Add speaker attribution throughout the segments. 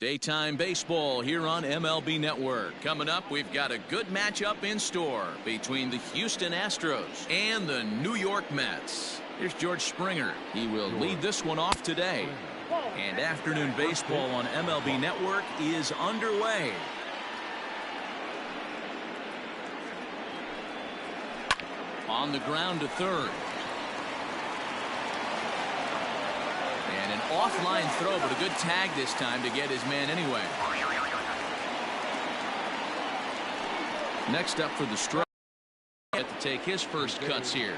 Speaker 1: Daytime baseball here on MLB Network. Coming up, we've got a good matchup in store between the Houston Astros and the New York Mets. Here's George Springer. He will lead this one off today. And afternoon baseball on MLB Network is underway. On the ground to third. And an offline throw, but a good tag this time to get his man anyway. Next up for the strike. Get to take his first cuts here.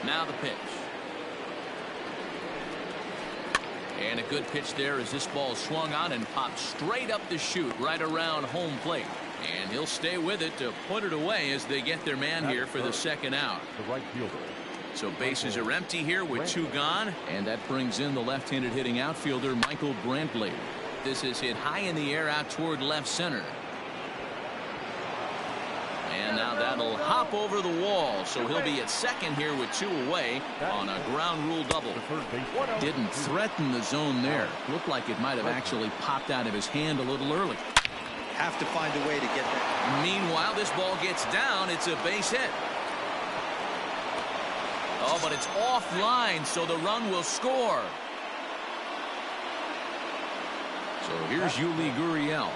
Speaker 1: Now the pitch. And a good pitch there as this ball swung on and popped straight up the chute right around home plate. And he'll stay with it to put it away as they get their man here for the second out.
Speaker 2: The right fielder.
Speaker 1: So bases are empty here with two gone, and that brings in the left-handed hitting outfielder Michael Brantley. This is hit high in the air out toward left center. And now that'll hop over the wall, so he'll be at second here with two away on a ground rule double. Didn't threaten the zone there. Looked like it might have actually popped out of his hand a little early.
Speaker 3: Have to find a way to get that.
Speaker 1: Meanwhile, this ball gets down. It's a base hit. Oh, but it's offline, so the run will score. So here's Yuli Gurriel.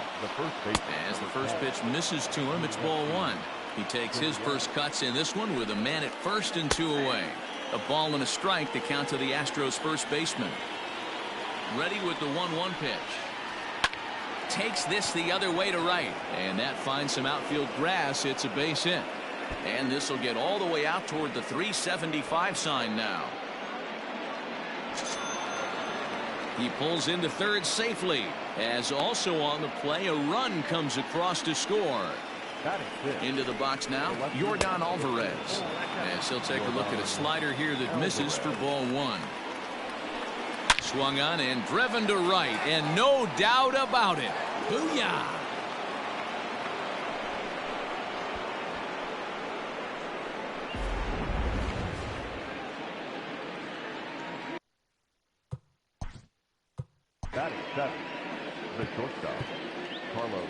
Speaker 1: As the first pitch misses to him, it's ball one. He takes his first cuts in this one with a man at first and two away. A ball and a strike to count to the Astros first baseman. Ready with the 1-1 pitch. Takes this the other way to right. And that finds some outfield grass. It's a base hit. And this will get all the way out toward the 375 sign now. He pulls into third safely, as also on the play a run comes across to score. Into the box now, Yordan Alvarez. As he'll take a look at a slider here that misses for ball one. Swung on and driven to right, and no doubt about it. Booyah!
Speaker 2: Batting seven, the shortstop, Carlos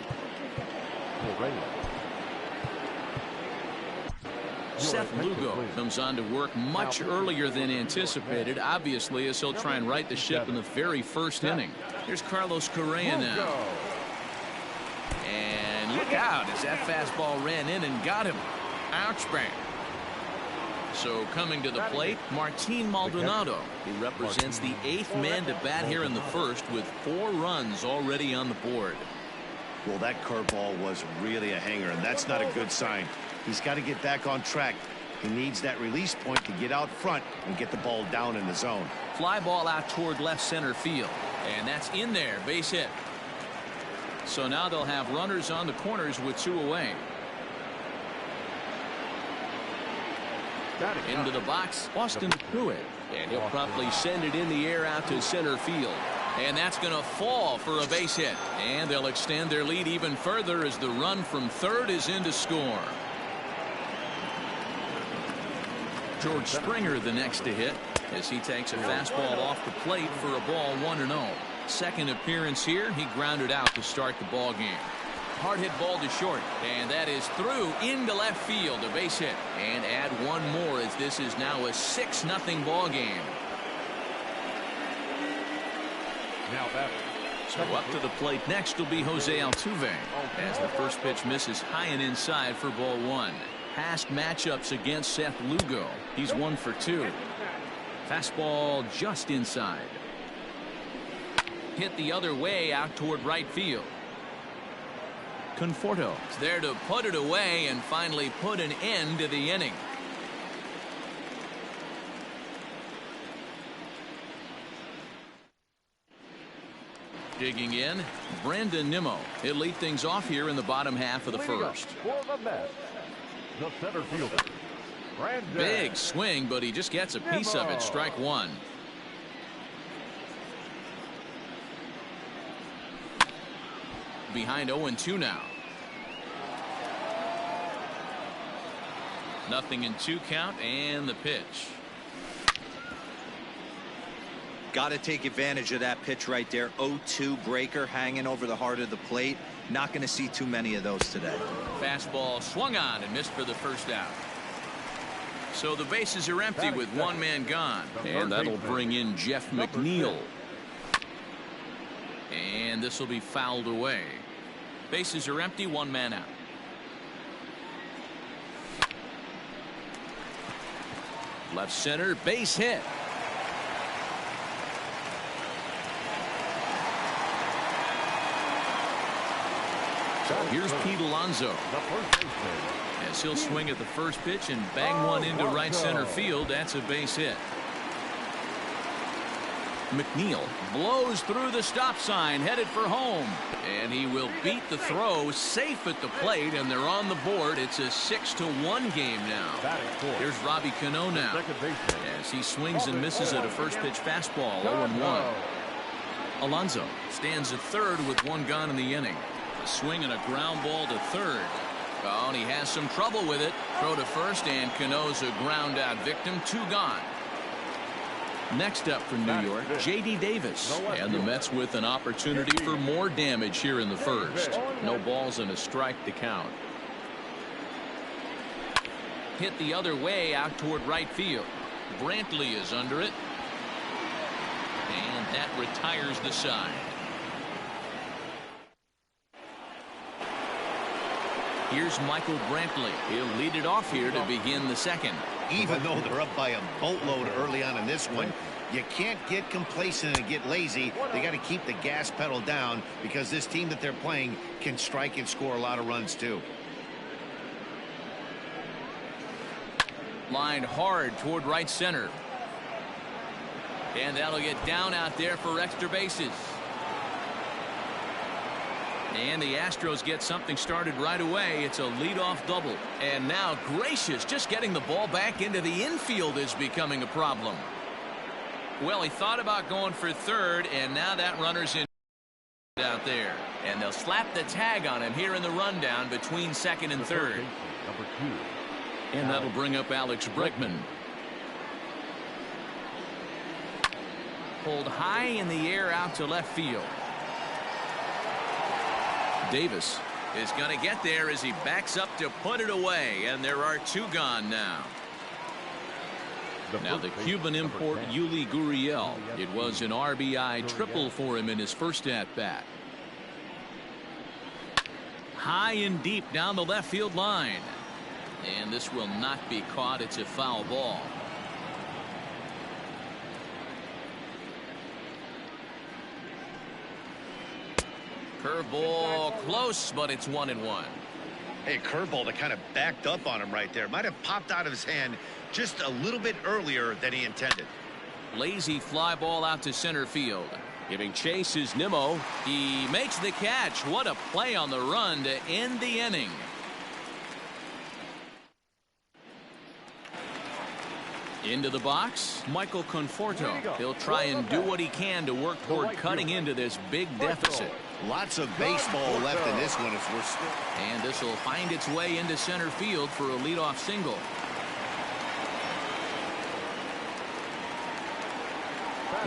Speaker 2: Correa.
Speaker 1: Seth Lugo comes on to work much earlier than anticipated, obviously, as he'll try and right the ship in the very first inning. Here's Carlos Correa now. And look out as that fastball ran in and got him. Ouch, bang. So coming to the plate, Martin Maldonado. He represents the eighth man to bat here in the first with 4 runs already on the board.
Speaker 3: Well, that curveball was really a hanger, and that's not a good sign. He's got to get back on track. He needs that release point to get out front and get the ball down in the zone.
Speaker 1: Fly ball out toward left center field. And that's in there, base hit. So now they'll have runners on the corners with 2 away. Into the box, Austin Pruitt. And he'll promptly send it in the air out to center field. And that's going to fall for a base hit. And they'll extend their lead even further as the run from third is in to score. George Springer the next to hit as he takes a fastball off the plate for a ball 1-0. Second appearance here. He grounded out to start the ball game. Hard hit ball to short, and that is through into left field, a base hit. And add one more as this is now a 6-0 ball game.
Speaker 2: Now that.
Speaker 1: So up to the plate next will be Jose Altuve as the first pitch misses high and inside for ball one. Past matchups against Seth Lugo. He's 1 for 2. Fastball just inside. Hit the other way out toward right field. Conforto is there to put it away and finally put an end to the inning. Digging in, Brandon Nimmo. He'll lead things off here in the bottom half of the first.
Speaker 2: For the Mets, the center fielder, Brandon.
Speaker 1: Big swing, but he just gets a piece of it. Strike one. Behind 0-2 now. 0-2 count and the pitch.
Speaker 4: Got to take advantage of that pitch right there. 0-2 breaker hanging over the heart of the plate. Not going to see too many of those today.
Speaker 1: Fastball swung on and missed for the first out. So the bases are empty with one man gone. And that'll bring in Jeff McNeil. And this will be fouled away. Bases are empty, one man out. Left center, base hit. So here's Pete Alonso. As he'll swing at the first pitch and bang one into right center field. That's a base hit. McNeil blows through the stop sign, headed for home. And he will beat the throw, safe at the plate, and they're on the board. It's a 6-1 game now. Here's Robbie Cano now. As he swings and misses at a first pitch fastball, 0-1. Alonso stands at third with one gone in the inning. A swing and a ground ball to third. Oh, and he has some trouble with it. Throw to first, and Cano's a ground out victim. Two gone. Next up for New York, J.D. Davis. And the Mets with an opportunity for more damage here in the first. No balls and a strike to count. Hit the other way out toward right field. Brantley is under it. And that retires the side. Here's Michael Brantley. He'll lead it off here to begin the second.
Speaker 3: Even though they're up by a boatload early on in this one, you can't get complacent and get lazy. They got to keep the gas pedal down because this team that they're playing can strike and score a lot of runs too.
Speaker 1: Lined hard toward right center. And that'll get down out there for extra bases. And the Astros get something started right away. It's a leadoff double. And now Gracious, just getting the ball back into the infield is becoming a problem. Well, he thought about going for third, and now that runner's in out there. And they'll slap the tag on him here in the rundown between second and third. And that'll bring up Alex Bregman. Pulled high in the air out to left field. Davis is going to get there as he backs up to put it away, and there are two gone now. Now the Cuban import Yuli Gurriel. It was an RBI triple for him in his first at-bat. High and deep down the left field line. And this will not be caught. It's a foul ball. Curveball close, but it's 1-1.
Speaker 3: Hey, curveball that kind of backed up on him right there. Might have popped out of his hand just a little bit earlier than he intended.
Speaker 1: Lazy fly ball out to center field. Giving chase is Nimmo. He makes the catch. What a play on the run to end the inning. Into the box, Michael Conforto. He'll try and do what he can to work toward cutting into this big deficit.
Speaker 3: Lots of baseball left in this one as we're still.
Speaker 1: And this will find its way into center field for a leadoff single.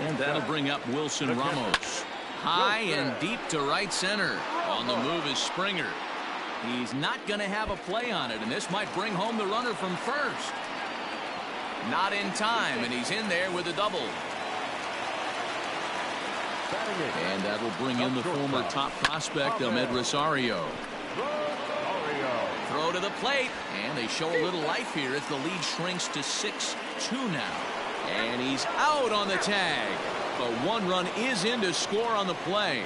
Speaker 1: And that'll bring up Wilson Ramos. High and deep to right center. On the move is Springer. He's not going to have a play on it, and this might bring home the runner from first. Not in time, and he's in there with a double. And that'll bring in the former top prospect, Ahmed Rosario. Throw to the plate, and they show a little life here as the lead shrinks to 6-2 now. And he's out on the tag. But one run is in to score on the play.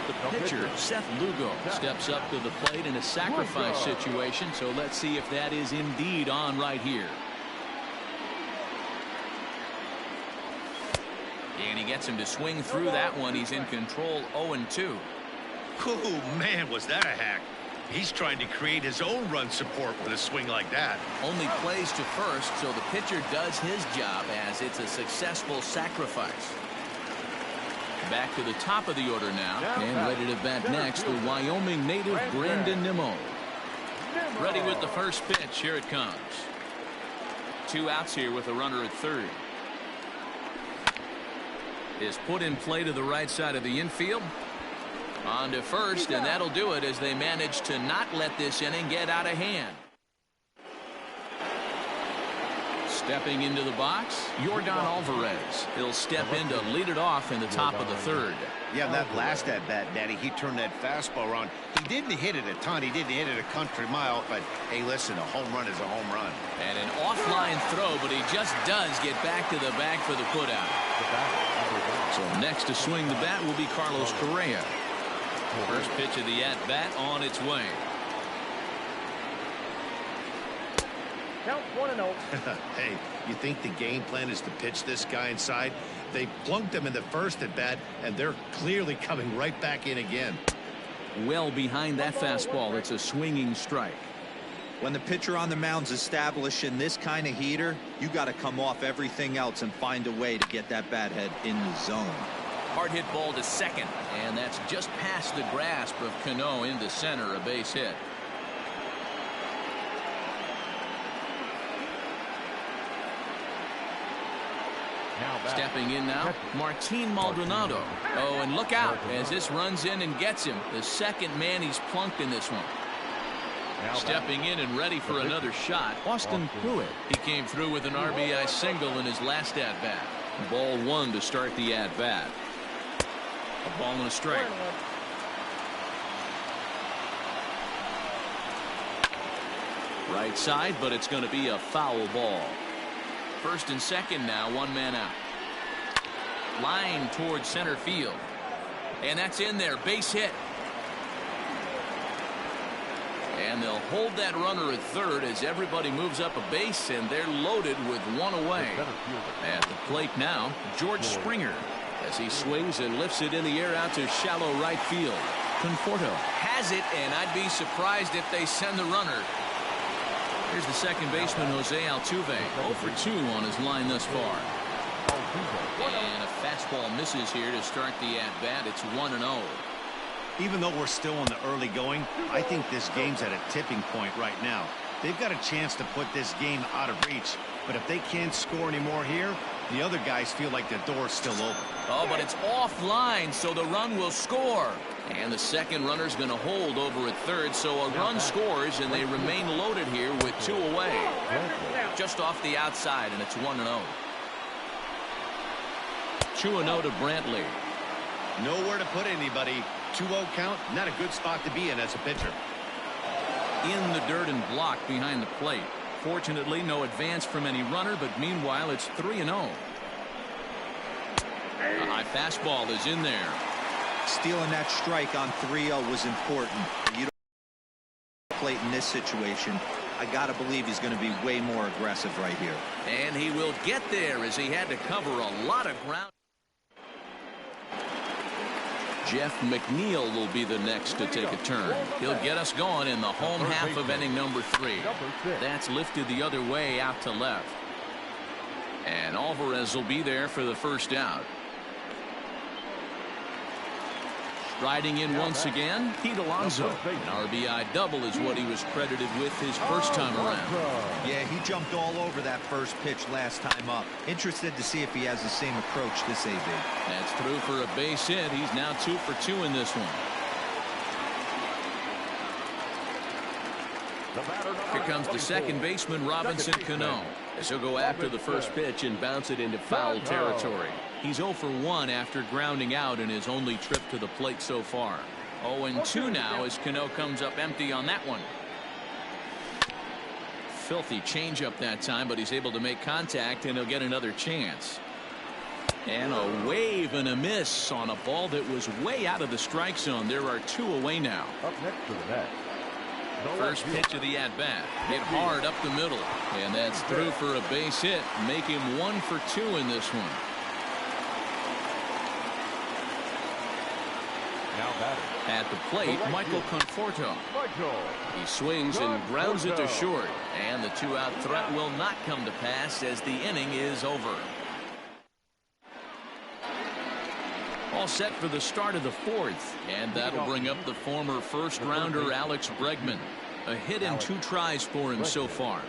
Speaker 1: The pitcher, Seth Lugo, steps up to the plate in a sacrifice situation, so let's see if that is indeed on right here. And he gets him to swing through that one. He's in control, 0-2.
Speaker 3: Oh, man, was that a hack. He's trying to create his own run support with a swing like that.
Speaker 1: Only plays to first, so the pitcher does his job as it's a successful sacrifice. Back to the top of the order now, and ready to bat next, the Wyoming native Brandon Nimmo. Ready with the first pitch. Here it comes. 2 outs here with a runner at third. is put in play to the right side of the infield. On to first, and that'll do it as they manage to not let this inning get out of hand. Stepping into the box, Yordan Alvarez. He'll step in to lead it off in the top of the third.
Speaker 3: Yeah, that last at-bat, Daddy, he turned that fastball around. He didn't hit it a ton. He didn't hit it a country mile. But, hey, listen, a home run is a home run.
Speaker 1: And an offline throw, but he just does get back to the bag for the putout. So next to swing the bat will be Carlos Correa. First pitch of the at-bat on its way.
Speaker 2: Count 1-0.
Speaker 3: Hey, you think the game plan is to pitch this guy inside? They plunked him in the first at bat, and they're clearly coming right back in again.
Speaker 1: Well behind that fastball. It's a swinging strike.
Speaker 4: When the pitcher on the mound's establishing this kind of heater, you got to come off everything else and find a way to get that bat head in the zone.
Speaker 1: Hard hit ball to second, and that's just past the grasp of Cano into center, a base hit. Stepping in now, Martin Maldonado. Oh, and look out as this runs in and gets him. The second man he's plunked in this one. Stepping in and ready for another shot, Austin Pruitt. He came through with an RBI single in his last at-bat. Ball one to start the at-bat. A ball and a strike. Right side, but it's going to be a foul ball. First and second now, one man out. Line towards center field. And that's in there, base hit. And they'll hold that runner at third as everybody moves up a base, and they're loaded with one away. At the plate now, George Springer, as he swings and lifts it in the air out to shallow right field. Conforto has it, and I'd be surprised if they send the runner. Here's the second baseman, Jose Altuve, 0 for 2 on his line thus far. And a fastball misses here to start the at-bat. It's 1-0.
Speaker 3: Even though we're still in the early going, I think this game's at a tipping point right now. They've got a chance to put this game out of reach, but if they can't score anymore here, the other guys feel like the door's still open.
Speaker 1: Oh, but it's offline, so the run will score. And the second runner's going to hold over at third, so a run scores, and they remain loaded here with 2 away. Just off the outside, and it's 1-0. 2-0 to Brantley.
Speaker 3: Nowhere to put anybody. 2-0 count, not a good spot to be in as a pitcher.
Speaker 1: In the dirt and blocked behind the plate. Fortunately, no advance from any runner, but meanwhile, it's 3-0. A high fastball is in there.
Speaker 4: Stealing that strike on 3-0 was important. You don't plate in this situation. I got to believe he's going to be way more aggressive right here.
Speaker 1: And he will get there as he had to cover a lot of ground. Jeff McNeil will be the next to take a turn. He'll get us going in the home half of inning number 3. That's lifted the other way out to left. And Alvarez will be there for the first out. Riding in once again, Pete Alonso. An RBI double is what he was credited with his first time around.
Speaker 4: Yeah, he jumped all over that first pitch last time up. Interested to see if he has the same approach this AB.
Speaker 1: That's through for a base hit. He's now 2 for 2 in this one. Here comes the second baseman, Robinson Cano, as he'll go after the first pitch and bounce it into foul territory. He's 0 for 1 after grounding out in his only trip to the plate so far. 0-2 now as Cano comes up empty on that one. Filthy changeup that time, but he's able to make contact, and he'll get another chance. And a wave and a miss on a ball that was way out of the strike zone. There are 2 away now.
Speaker 2: Up next to the bat.
Speaker 1: First pitch of the at-bat. Hit hard up the middle. And that's through for a base hit. Make him 1 for 2 in this one. At the plate, Michael Conforto. He swings and grounds it to short. And the 2-out threat will not come to pass as the inning is over. All set for the start of the 4th. And that'll bring up the former first-rounder Alex Bregman. A hit in 2 tries for him so far.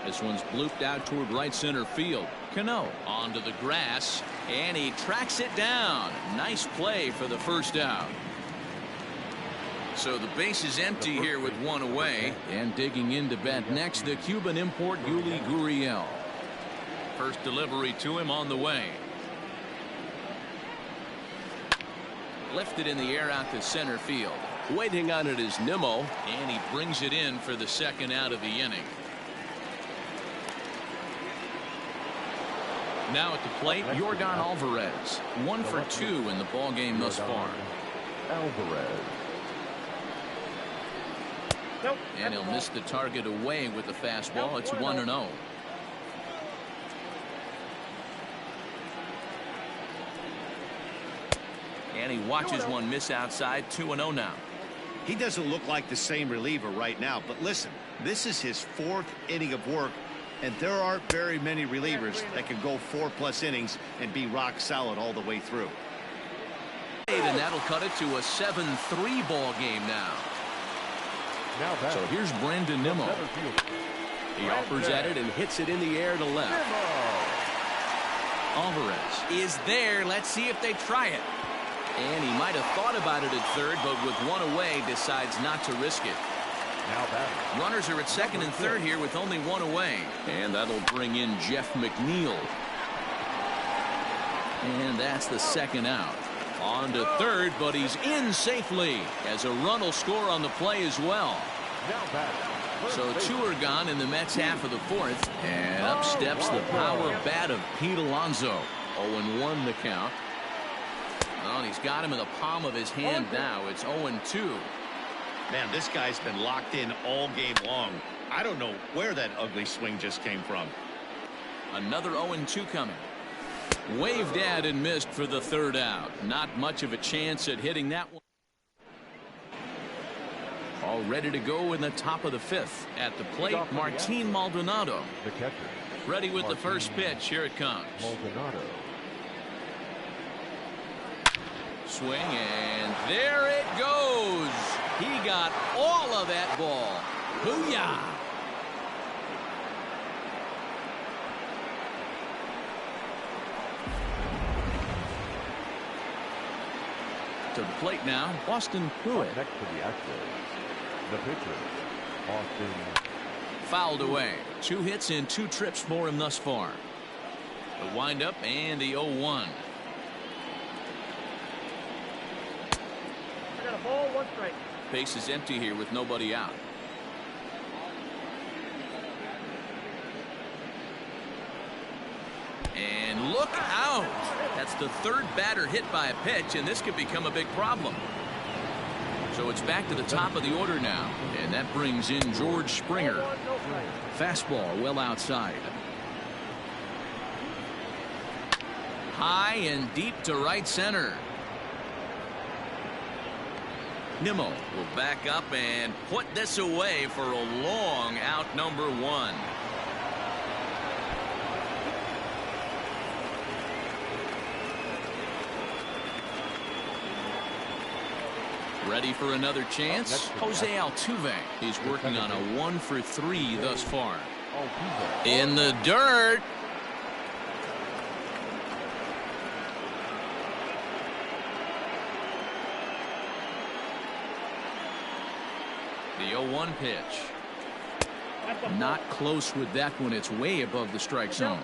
Speaker 1: This one's blooped out toward right center field. Cano onto the grass. And he tracks it down. Nice play for the first out. So the base is empty here with one away. And digging in to bat next, the Cuban import Yuli Gurriel. First delivery to him on the way. Lifted in the air out to center field.
Speaker 5: Waiting on it is Nimmo.
Speaker 1: And he brings it in for the second out of the inning. Now at the plate, Jordan Alvarez. 1 for 2 in the ball game thus far.
Speaker 2: Alvarez.
Speaker 1: And he'll miss the target away with the fastball. It's 1-0. And he watches one miss outside. 2-0 now.
Speaker 3: He doesn't look like the same reliever right now, but listen, this is his 4th inning of work, and there aren't very many relievers that can go 4+ innings and be rock solid all the way through.
Speaker 1: And that'll cut it to a 7-3 ball game now. So here's Brandon Nimmo.
Speaker 5: He offers at it and hits it in the air to left.
Speaker 1: Alvarez is there. Let's see if they try it. And he might have thought about it at third, but with one away, decides not to risk it. Runners are at second and third here with only one away. And that'll bring in Jeff McNeil. And that's the second out. On to third, but he's in safely as a run will score on the play as well. So 2 are gone in the Mets half of the 4th. And up steps the power bat of Pete Alonso. 0-1 the count. Well, he's got him in the palm of his hand now. It's 0-2.
Speaker 3: Man, this guy's been locked in all game long. I don't know where that ugly swing just came from.
Speaker 1: Another 0-2 coming. Waved at and missed for the third out. Not much of a chance at hitting that one. All ready to go in the top of the 5th. At the plate, Martin Maldonado.
Speaker 2: The catcher.
Speaker 1: Ready with the first pitch. Here it comes.
Speaker 2: Maldonado.
Speaker 1: Swing, and there it goes. He got all of that ball. Booyah! To the plate now, Austin Pruitt.
Speaker 2: Next to the Astros, the pitcher, Austin.
Speaker 1: Fouled away. 2 hits and 2 trips for him thus far. The windup and the 0-1.
Speaker 6: Ball, 1 strike.
Speaker 1: Base is empty here with nobody out. And look out. That's the 3rd batter hit by a pitch, and this could become a big problem. So it's back to the top of the order now, and that brings in George Springer. Fastball well outside. High and deep to right center. Nimmo will back up and put this away for a long out number 1. Ready for another chance? Jose Altuve. He's working on a 1 for 3 thus far. In the dirt. The 0-1 pitch. Not close with that one. It's way above the strike zone.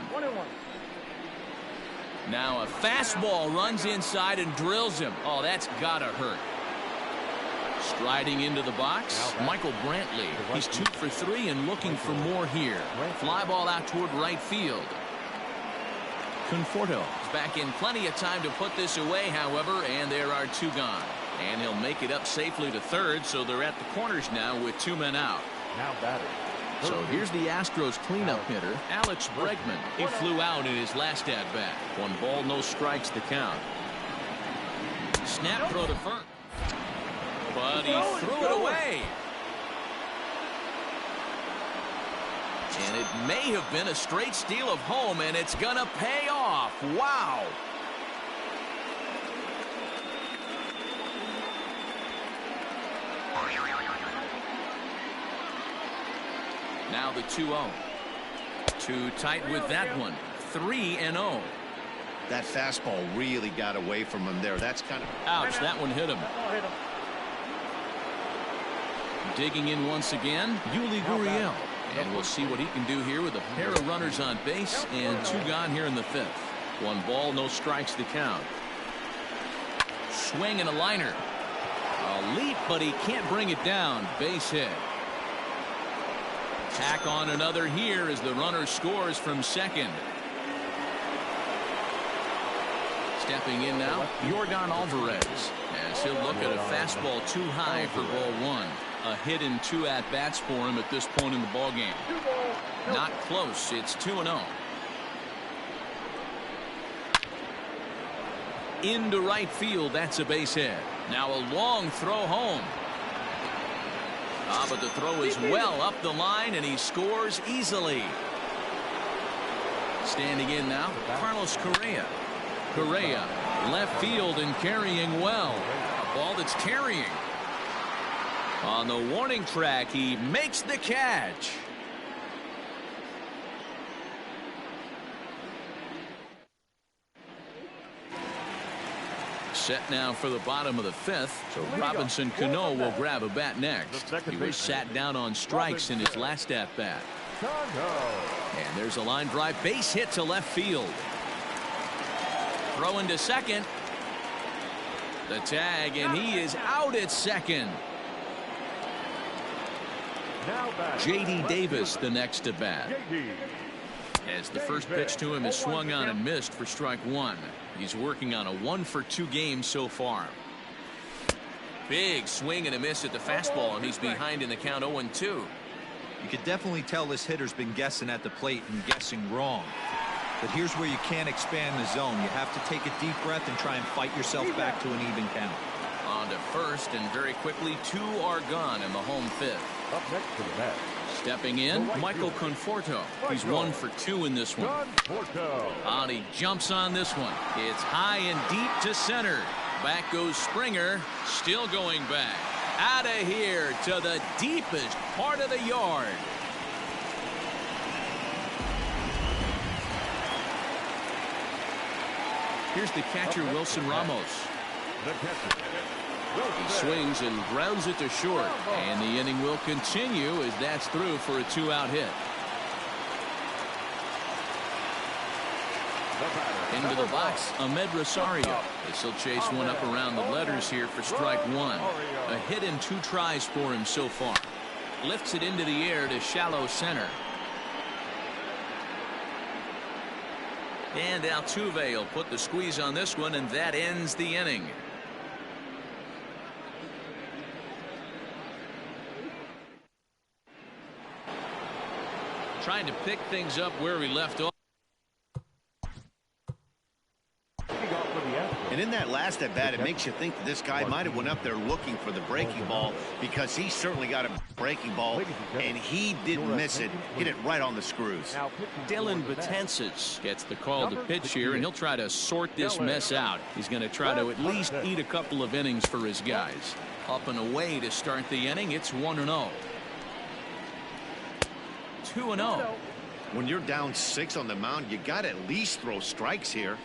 Speaker 1: Now a fastball runs inside and drills him. Oh, that's gotta hurt. Striding into the box, Michael Brantley. He's 2 for 3 and looking for more here. Fly ball out toward right field. Conforto is back in plenty of time to put this away, however, and there are 2 gone. And he'll make it up safely to third, so they're at the corners now with 2 men out.
Speaker 2: Now batting.
Speaker 1: So here's the Astros cleanup hitter, Alex Bregman. He flew out in his last at-bat. 1 ball, no strikes to count. Snap throw to first. But he threw it away. And it may have been a straight steal of home, and it's going to pay off. Wow. Now the 2-0. Too tight with that one. 3-0.
Speaker 3: That fastball really got away from him there. That's kind of...
Speaker 1: Ouch, that one hit him. Digging in once again, Julian. And we'll see what he can do here with a pair of runners on base and 2 gone here in the 5th. 1 ball, no strikes to count. Swing and a liner. A leap, but he can't bring it down. Base hit. Tack on another here as the runner scores from second. Stepping in now, Jordan Alvarez, as he'll look at a fastball too high for ball 1. A hit in 2 at-bats for him at this point in the ballgame. Not close. It's 2-0. Into right field. That's a base hit. Now a long throw home. But the throw is well up the line, and he scores easily. Standing in now, Carlos Correa. Correa, left field and carrying well. A ball that's carrying. On the warning track, he makes the catch. Set now for the bottom of the 5th. So Robinson Cano will grab a bat next. He was sat down on strikes in his last at bat. And there's a line drive, base hit to left field. Throw into second. The tag, and he is out at second. J.D. Davis the next to bat. As the first pitch to him is swung on and missed for strike 1. He's working on a 1-for-2 game so far. Big swing and a miss at the fastball, and he's behind in the count 0-2.
Speaker 4: You could definitely tell this hitter's been guessing at the plate and guessing wrong. But here's where you can't expand the zone. You have to take a deep breath and try and fight yourself back to an even count.
Speaker 1: On to first, and very quickly 2 are gone in the home 5th.
Speaker 2: Up next to the bat.
Speaker 1: Stepping in, Michael Conforto. He's 1 for 2 in this one. And he jumps on this one. It's high and deep to center. Back goes Springer, still going back. Out of here to the deepest part of the yard. Here's the catcher, Wilson Ramos. He swings and grounds it to short, and the inning will continue as that's through for a 2-out hit. Into the box, Ahmed Rosario. This will chase one up around the letters here for strike 1. A hit and 2 tries for him so far. Lifts it into the air to shallow center. And Altuve will put the squeeze on this one, and that ends the inning. Trying to pick things up where we left off.
Speaker 3: And in that last at bat, it makes you think that this guy might have went up there looking for the breaking ball, because he certainly got a breaking ball, and he didn't miss it. Hit it right on the screws.
Speaker 1: Dylan Betances gets the call to pitch here, and he'll try to sort this mess out. He's going to try to at least eat a couple of innings for his guys. Up and away to start the inning. It's 1-0. 2-0.
Speaker 3: When you're down 6 on the mound, you got to at least throw strikes here.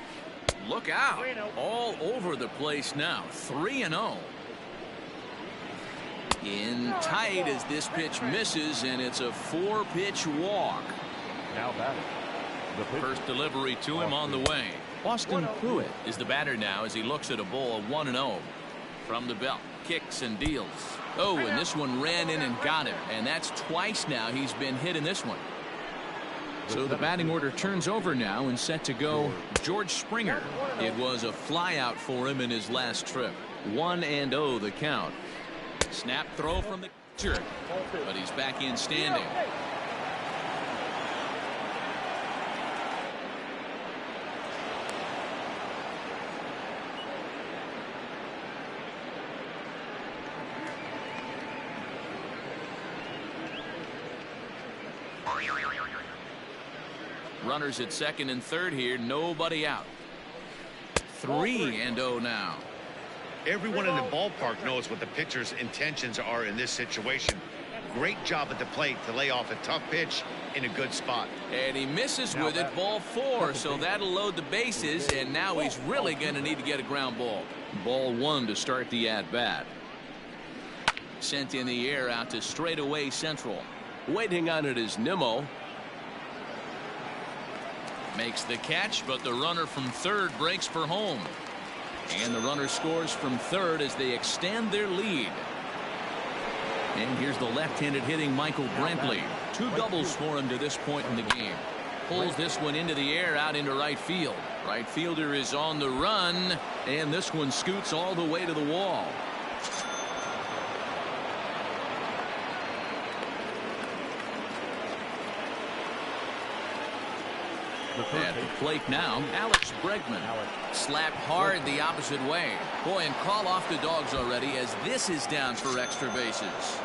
Speaker 1: Look out. All over the place now. 3-0. In tight as this pitch misses, and it's a 4-pitch walk.
Speaker 2: Now batting.
Speaker 1: First delivery to him on the way. Austin Pruitt is the batter now as he looks at a ball 1-0. From the belt, kicks and deals. Oh, and this one ran in and got him, and that's twice now he's been hit in this one. So the batting order turns over now, and set to go George Springer. It was a flyout for him in his last trip. 1-0 the count. Snap throw from the catcher, but he's back in standing. Runners at second and third here, nobody out. 3-0 now.
Speaker 3: Everyone in the ballpark knows what the pitcher's intentions are in this situation. Great job at the plate to lay off a tough pitch in a good spot.
Speaker 1: And he misses with it, ball 4, so that'll load the bases, and now he's really going to need to get a ground ball. Ball 1 to start the at-bat. Sent in the air out to straightaway central.
Speaker 5: Waiting on it is Nimmo.
Speaker 1: Makes the catch, but the runner from third breaks for home. And the runner scores from third as they extend their lead. And here's the left-handed hitting Michael Brantley. 2 doubles for him to this point in the game. Pulls this one into the air out into right field. Right fielder is on the run, and this one scoots all the way to the wall. At the plate now, Alex Bregman. Slapped hard the opposite way. Boy, and call off the dogs already as this is down for extra bases.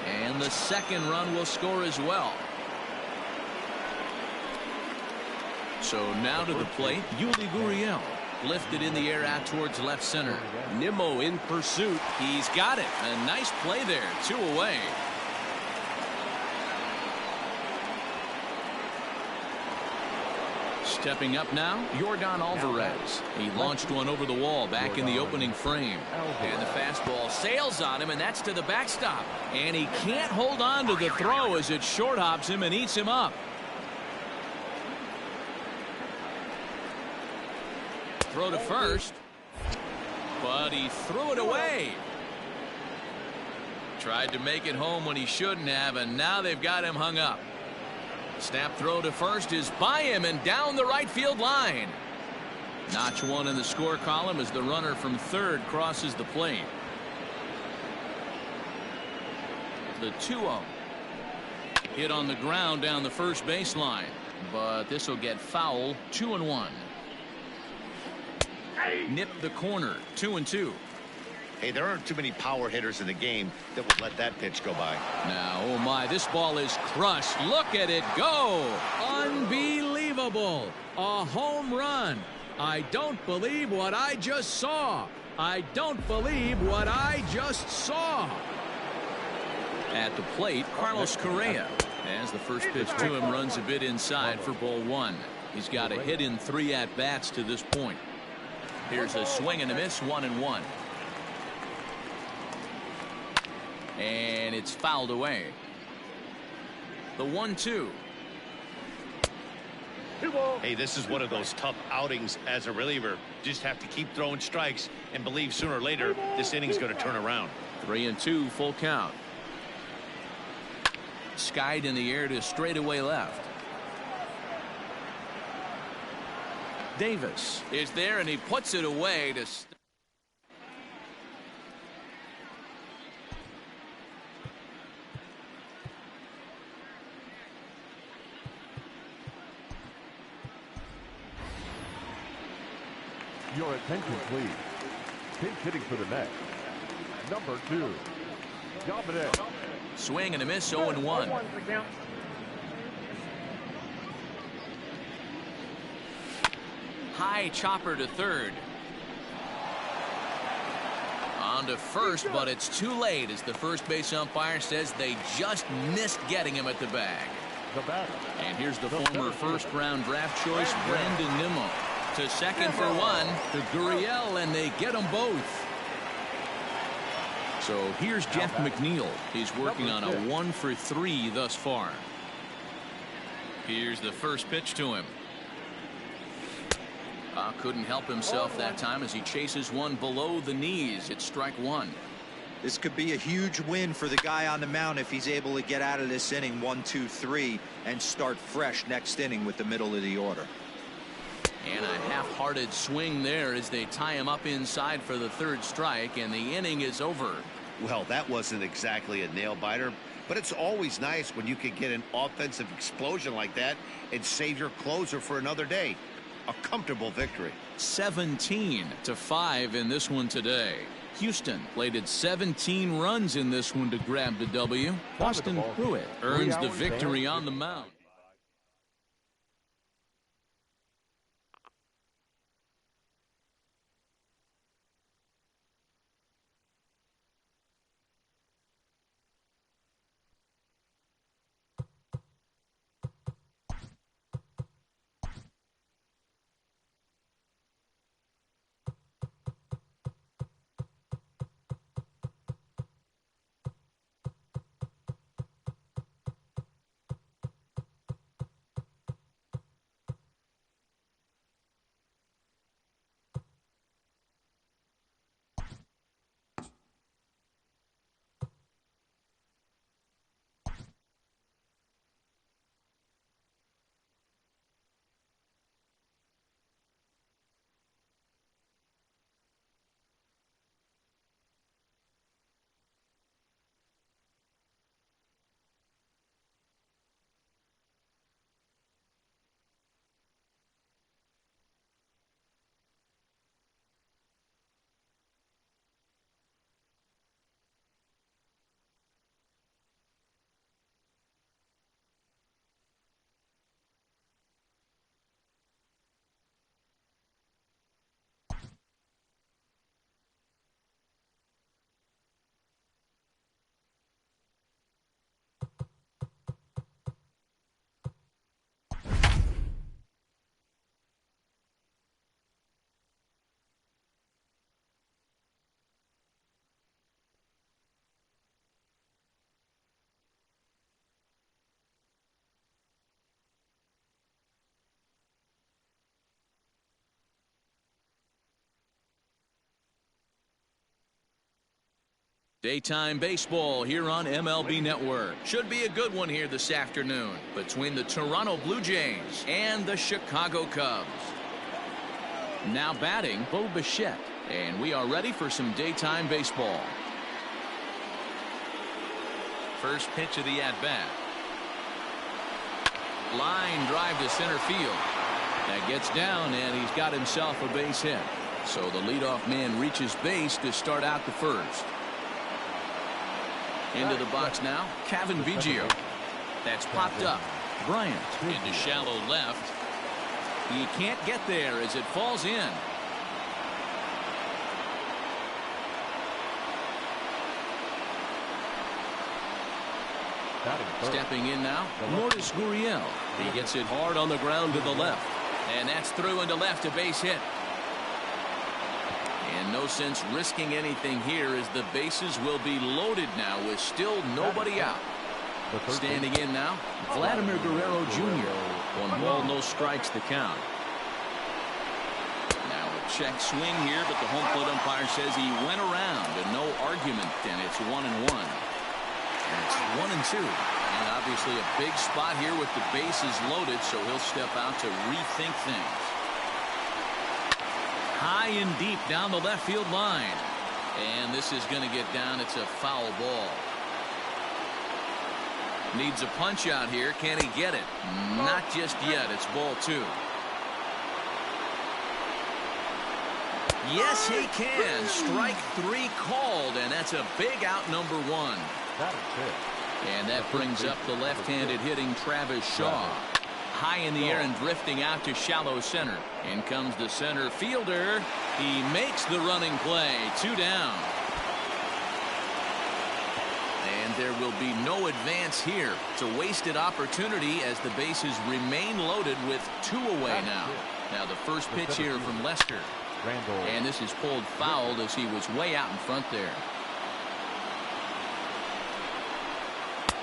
Speaker 1: And the second run will score as well. So now to the plate, Yuli Gurriel. Lifted in the air out towards left center.
Speaker 5: Nimmo in pursuit.
Speaker 1: He's got it. A nice play there. 2 away. Stepping up now, Yordan Alvarez. He launched one over the wall back in the opening frame. And the fastball sails on him, and that's to the backstop. And he can't hold on to the throw as it short hops him and eats him up. Throw to first. But he threw it away. Tried to make it home when he shouldn't have, and now they've got him hung up. Snap throw to first is by him and down the right field line. Notch 1 in the score column as the runner from third crosses the plate. The 2-0. Hit on the ground down the first baseline, but this will get foul. 2-1. Nip the corner. 2-2.
Speaker 3: Hey, there aren't too many power hitters in the game that would let that pitch go by.
Speaker 1: Now, oh my, this ball is crushed. Look at it go. Unbelievable. A home run. I don't believe what I just saw. I don't believe what I just saw. At the plate, Carlos Correa. As the first pitch to him runs a bit inside for ball 1. He's got a hit in 3 at-bats to this point. Here's a swing and a miss. 1-1. And it's fouled away. The 1-2.
Speaker 3: Hey, this is one of those tough outings as a reliever. Just have to keep throwing strikes and believe sooner or later this inning's going to turn around.
Speaker 1: 3-2, full count. Skied in the air to straightaway left. Davis is there, and he puts it away to.
Speaker 2: Your attention, please. Pinch hitting for the Mets. Number 2, Dominic.
Speaker 1: Swing and a miss. 0-1. High chopper to third. On to first, but it's too late as the first base umpire says they just missed getting him at the bag. And here's the former first-round draft choice, Brandon Nimmo. To second for 1 to Gurriel, and they get them both. So here's Jeff McNeil. He's working on a 1-for-3 thus far. Here's the first pitch to him. Couldn't help himself that time as he chases one below the knees. It's strike 1.
Speaker 4: This could be a huge win for the guy on the mound if he's able to get out of this inning 1, 2, 3 and start fresh next inning with the middle of the order.
Speaker 1: And a half-hearted swing there as they tie him up inside for the third strike, and the inning is over.
Speaker 3: Well, that wasn't exactly a nail-biter, but it's always nice when you can get an offensive explosion like that and save your closer for another day. A comfortable victory.
Speaker 1: 17-5 in this one today. Houston plated 17 runs in this one to grab the W. Boston Pruitt earns the victory on the mound. Daytime baseball here on MLB Network. Should be a good one here this afternoon between the Toronto Blue Jays and the Chicago Cubs. Now batting, Bo Bichette, and we are ready for some daytime baseball. First pitch of the at-bat. Line drive to center field. That gets down, and he's got himself a base hit. So the leadoff man reaches base to start out the first. Into the box now, Kevin Biggio. That's popped up. Bryant into shallow left. He can't get there as it falls in. Stepping in now, Lourdes Gurriel. He gets it hard on the ground to the left. And that's through into left, a base hit. And no sense risking anything here as the bases will be loaded now with still nobody out. Standing in now, Vladimir Guerrero Jr. 1 ball, no strikes to count. Now a check swing here, but the home plate umpire says he went around and no argument, and it's 1-1. And it's 1-2. And obviously a big spot here with the bases loaded, so he'll step out to rethink things. High and deep down the left field line. And this is going to get down. It's a foul ball. Needs a punch out here. Can he get it? Not just yet. It's ball 2. Yes, he can. Strike 3 called, and that's a big out, number 1. And that brings up the left-handed hitting Travis Shaw. High in the air and drifting out to shallow center. In comes the center fielder. He makes the running play. 2 down. And there will be no advance here. It's a wasted opportunity as the bases remain loaded with 2 away now. Now the first pitch here from Lester. And this is pulled foul as he was way out in front there.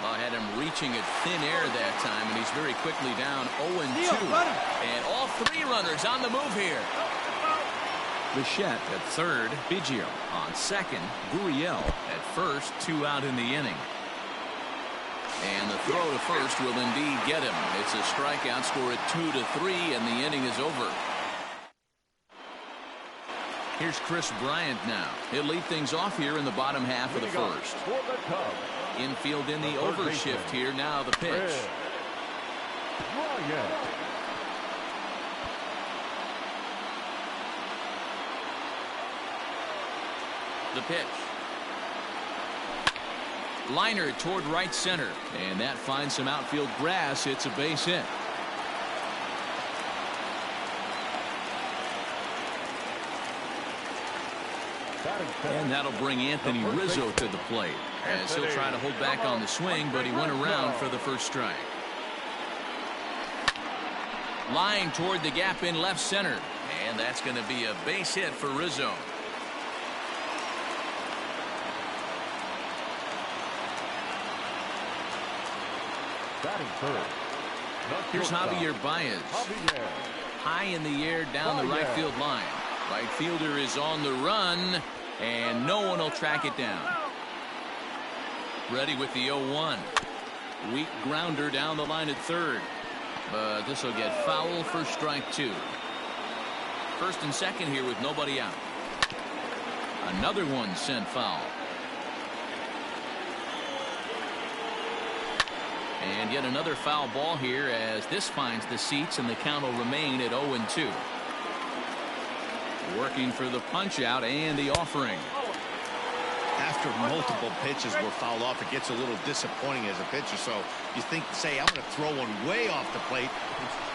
Speaker 1: I had him reaching at thin air that time, and he's very quickly down 0-2. And all 3 runners on the move here. Bichette at third, Biggio on second, Gurriel at first, 2 out in the inning. And the throw to first will indeed get him. It's a strikeout, score at 2-3, and the inning is over. Here's Chris Bryant now. He'll lead things off here in the bottom half of the first. Infield in the overshift here. Now the pitch. The pitch. Liner toward right center. And that finds some outfield grass. It's a base hit. And that'll bring Anthony Rizzo to the plate. As he'll try to hold back on the swing, but he went around for the first strike. Line toward the gap in left center. And that's going to be a base hit for Rizzo. Here's Javier Baez. High in the air down the right field line. Right fielder is on the run, and no one will track it down. Ready with the 0-1. Weak grounder down the line at third. But this will get foul for strike 2. First and second here with nobody out. Another one sent foul. And yet another foul ball here as this finds the seats, and the count will remain at 0-2. Working for the punch out and the offering.
Speaker 3: After multiple pitches were fouled off, it gets a little disappointing as a pitcher. So you think, say, I'm going to throw one way off the plate.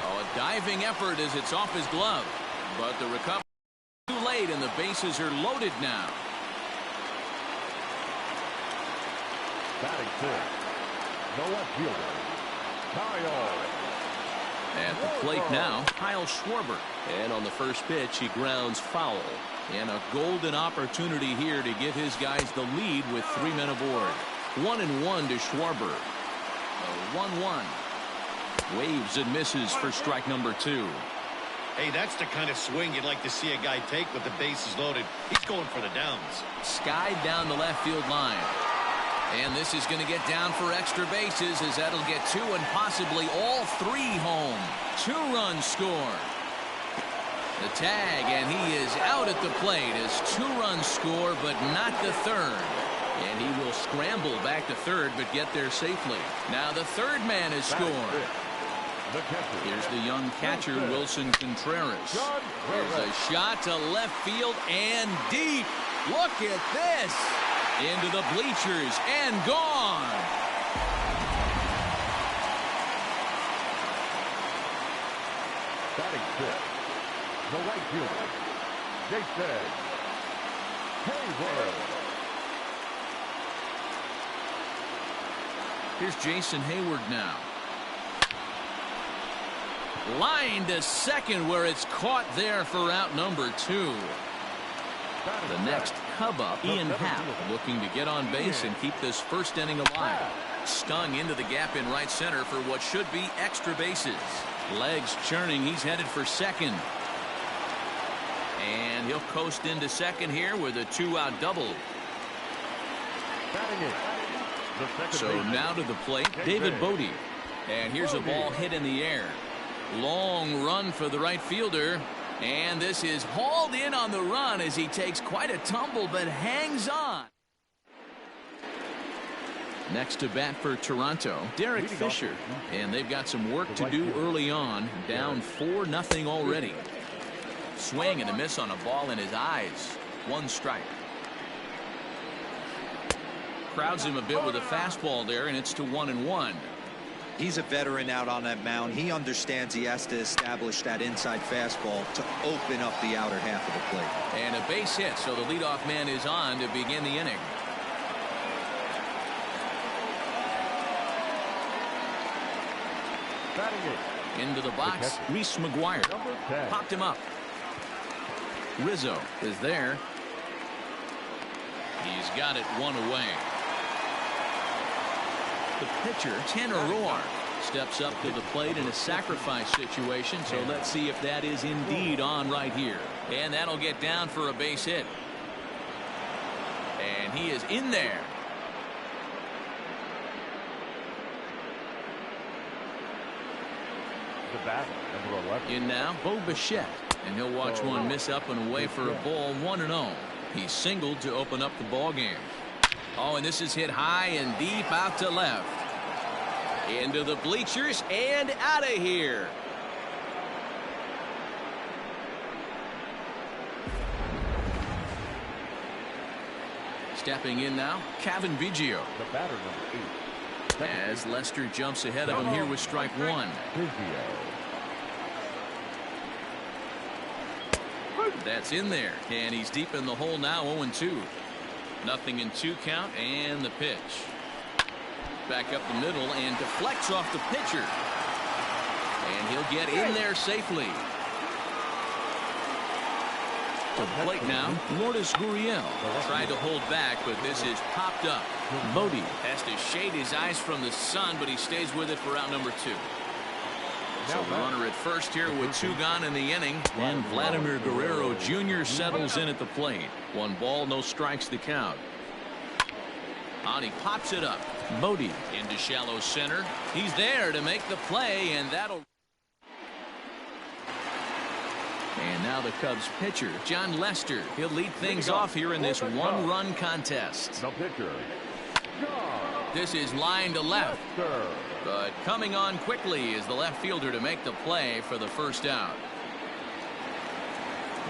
Speaker 1: Oh, a diving effort as it's off his glove. But the recovery too late, and the bases are loaded now.
Speaker 2: Batting 6. No left fielder. Kyle.
Speaker 1: At the plate now, Kyle Schwarber. And on the first pitch, he grounds foul. And a golden opportunity here to give his guys the lead with 3 men aboard. 1-1 to Schwarber. 1-1. Waves and misses for strike number 2.
Speaker 3: Hey, that's the kind of swing you'd like to see a guy take with the bases loaded. He's going for the downs.
Speaker 1: Skied down the left field line. And this is going to get down for extra bases as that'll get 2 and possibly all 3 home. 2 runs score. The tag, and he is out at the plate as 2 runs score, but not the third. And he will scramble back to third, but get there safely. Now the third man is scored. Here's the young catcher, Wilson Contreras. Here's a shot to left field and deep. Look at this. Into the bleachers and gone.
Speaker 2: Batting fifth, the right fielder, Jason Hayward.
Speaker 1: Here's Jason Hayward now. Line to second where it's caught there for out number 2. The next Cub up, Ian Happ, looking to get on base and keep this first inning alive. Stung into the gap in right center for what should be extra bases. Legs churning, he's headed for second. And he'll coast into second here with a 2-out double. So now to the plate, David Bodie. And here's a ball hit in the air. Long run for the right fielder. And this is hauled in on the run as he takes quite a tumble but hangs on. Next to bat for Toronto, Derek Fisher. And they've got some work to do early on. Down 4-0 already. Swing and a miss on a ball in his eyes. 1 strike. Crowds him a bit with a fastball there, and it's to 1-1.
Speaker 4: He's a veteran out on that mound. He understands he has to establish that inside fastball to open up the outer half of the plate.
Speaker 1: And a base hit, so the leadoff man is on to begin the inning. Into the box, Reese McGuire. Popped him up. Rizzo is there. He's got it 1 away. The pitcher, Tanner Roark, steps up to the plate in a sacrifice situation, so let's see if that is indeed on right here. And that'll get down for a base hit. And he is in there.
Speaker 2: The batter, number 11.
Speaker 1: In now, Bo Bichette, and he'll watch one miss up and away for a ball. 1-0. He singled to open up the ball game. Oh, and this is hit high and deep out to left. Into the bleachers and out of here. Stepping in now, Kevin Biggio.
Speaker 2: The batter, number 8.
Speaker 1: As Lester jumps ahead of him here with strike 1. That's in there, and he's deep in the hole now. 0-2. Nothing in 2 count, and the pitch. Back up the middle and deflects off the pitcher. And he'll get in there safely. To the plate now, Lourdes Gurriel. Tried to hold back, but this is popped up. Bodie has to shade his eyes from the sun, but he stays with it for out number 2. So the runner at first here with 2 gone in the inning. And Vladimir Guerrero Jr. settles in at the plate. 1 ball, no strikes the count. On he pops it up. Bodie into shallow center. He's there to make the play, and that'll. And now the Cubs pitcher, John Lester. He'll lead things off here in this 1-run contest.
Speaker 2: The pitcher.
Speaker 1: This is line to left. But coming on quickly is the left fielder to make the play for the first out.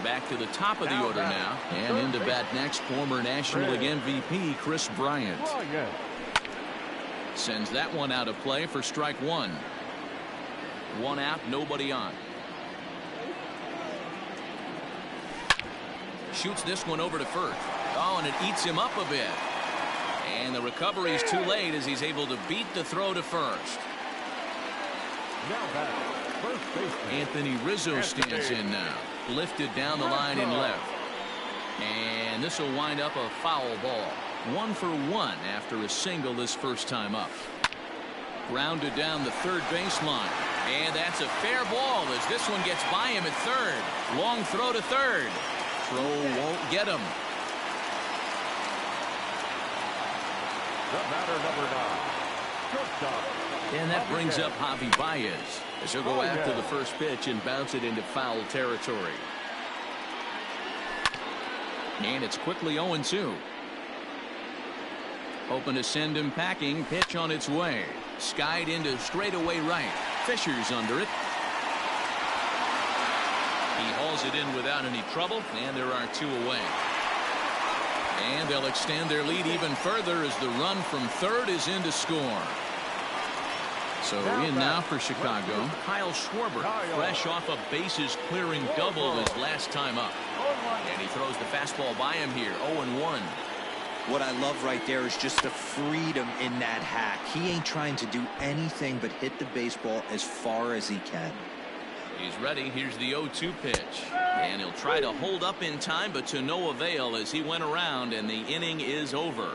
Speaker 1: Back to the top of the order now. And into bat next, former National League MVP Chris Bryant. Sends that one out of play for strike 1. 1 out, nobody on. Shoots this one over to first. Oh, and it eats him up a bit. And the recovery is too late as he's able to beat the throw to first.
Speaker 2: Now back, first baseman
Speaker 1: Anthony Rizzo stands in now. Lifted down the line in left. And this will wind up a foul ball. 1 for 1 after a single this first time up. Grounded down the third baseline. And that's a fair ball as this one gets by him at third. Long throw to third. Throw won't get him.
Speaker 2: The batter, number 9. Shortstop.
Speaker 1: And that brings up Javi Baez as he'll go after the first pitch and bounce it into foul territory. And it's quickly 0-2. Hoping to send him packing. Pitch on its way. Skied into straightaway right. Fisher's under it. He hauls it in without any trouble, and there are 2 away. And they'll extend their lead even further as the run from third is in to score. So in now for Chicago, Kyle Schwarber, fresh off a bases clearing double his last time up. And he throws the fastball by him here, 0-1.
Speaker 4: What I love right there is just the freedom in that hack. He ain't trying to do anything but hit the baseball as far as he can.
Speaker 1: He's ready. Here's the 0-2 pitch. And he'll try to hold up in time, but to no avail as he went around and the inning is over.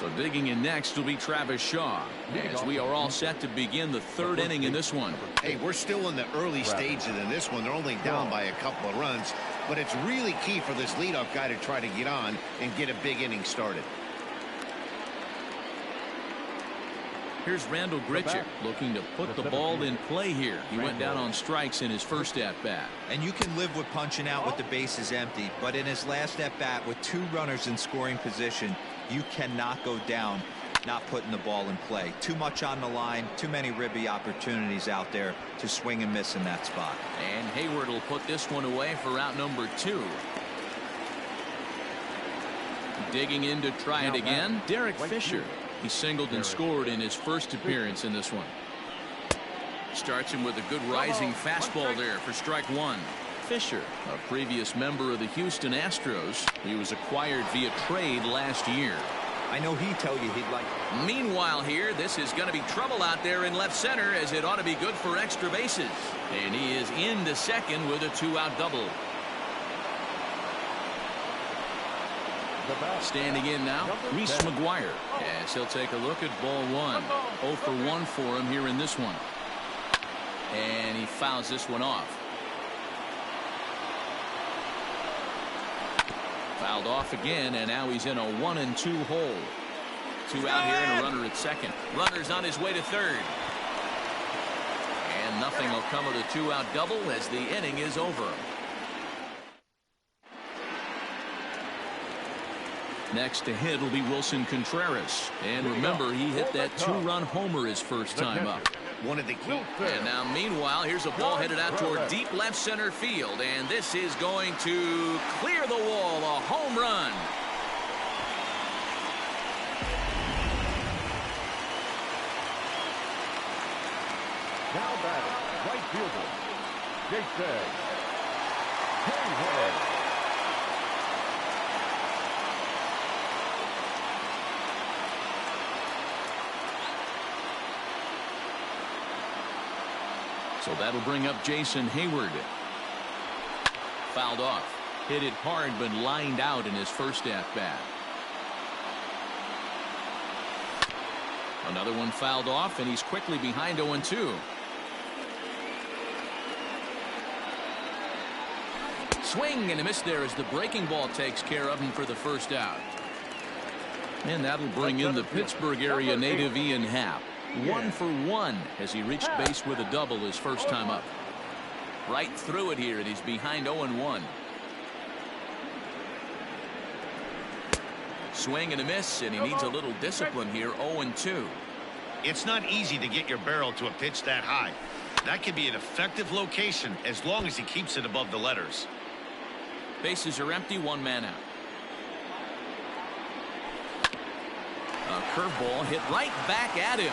Speaker 1: So digging in next will be Travis Shaw as we are all set to begin the third inning in this one.
Speaker 3: Hey, we're still in the early stages in this one. They're only down by a couple of runs, but it's really key for this leadoff guy to try to get on and get a big inning started.
Speaker 1: Here's Randall Grichuk looking to put the ball in play here. He went down on strikes in his first at-bat.
Speaker 4: And you can live with punching out with the bases empty, but in his last at-bat with 2 runners in scoring position, you cannot go down not putting the ball in play. Too much on the line, too many ribby opportunities out there to swing and miss in that spot.
Speaker 1: And Hayward will put this one away for out number 2. Digging in to try it again, Derek Fisher. He singled and scored in his first appearance in this one. Starts him with a good rising fastball there for strike 1. Fisher, a previous member of the Houston Astros. He was acquired via trade last year.
Speaker 4: I know he'd tell you he'd like.
Speaker 1: Meanwhile here, this is going to be trouble out there in left center as it ought to be good for extra bases. And he is into second with a 2-out double. Standing in now, Reese McGuire. Yes, he'll take a look at ball 1. 0 for 1 for him here in this one. And he fouls this one off. Fouled off again, and now he's in a 1-2 hole. 2 out here and a runner at second. Runner's on his way to third. And nothing will come of the 2-out double as the inning is over. Next to hit will be Wilson Contreras. And remember, he hit that 2-run homer his first time up.
Speaker 3: One of the key.
Speaker 1: And now meanwhile, here's a ball headed out toward deep left center field. And this is going to clear the wall. A home run.
Speaker 2: Now batting, right fielder, Jason Hayward.
Speaker 1: So that'll bring up Jason Hayward. Fouled off. Hit it hard, but lined out in his first at-bat. Another one fouled off, and he's quickly behind 0-2. Swing and a miss there as the breaking ball takes care of him for the first out. And that'll bring in the Pittsburgh area native Ian Happ. 1 for 1 as he reached base with a double his first time up. Right through it here, and he's behind 0-1. Swing and a miss, and he needs a little discipline here. 0-2.
Speaker 3: It's not easy to get your barrel to a pitch that high. That can be an effective location as long as he keeps it above the letters.
Speaker 1: Bases are empty, 1 man out. A curveball hit right back at him.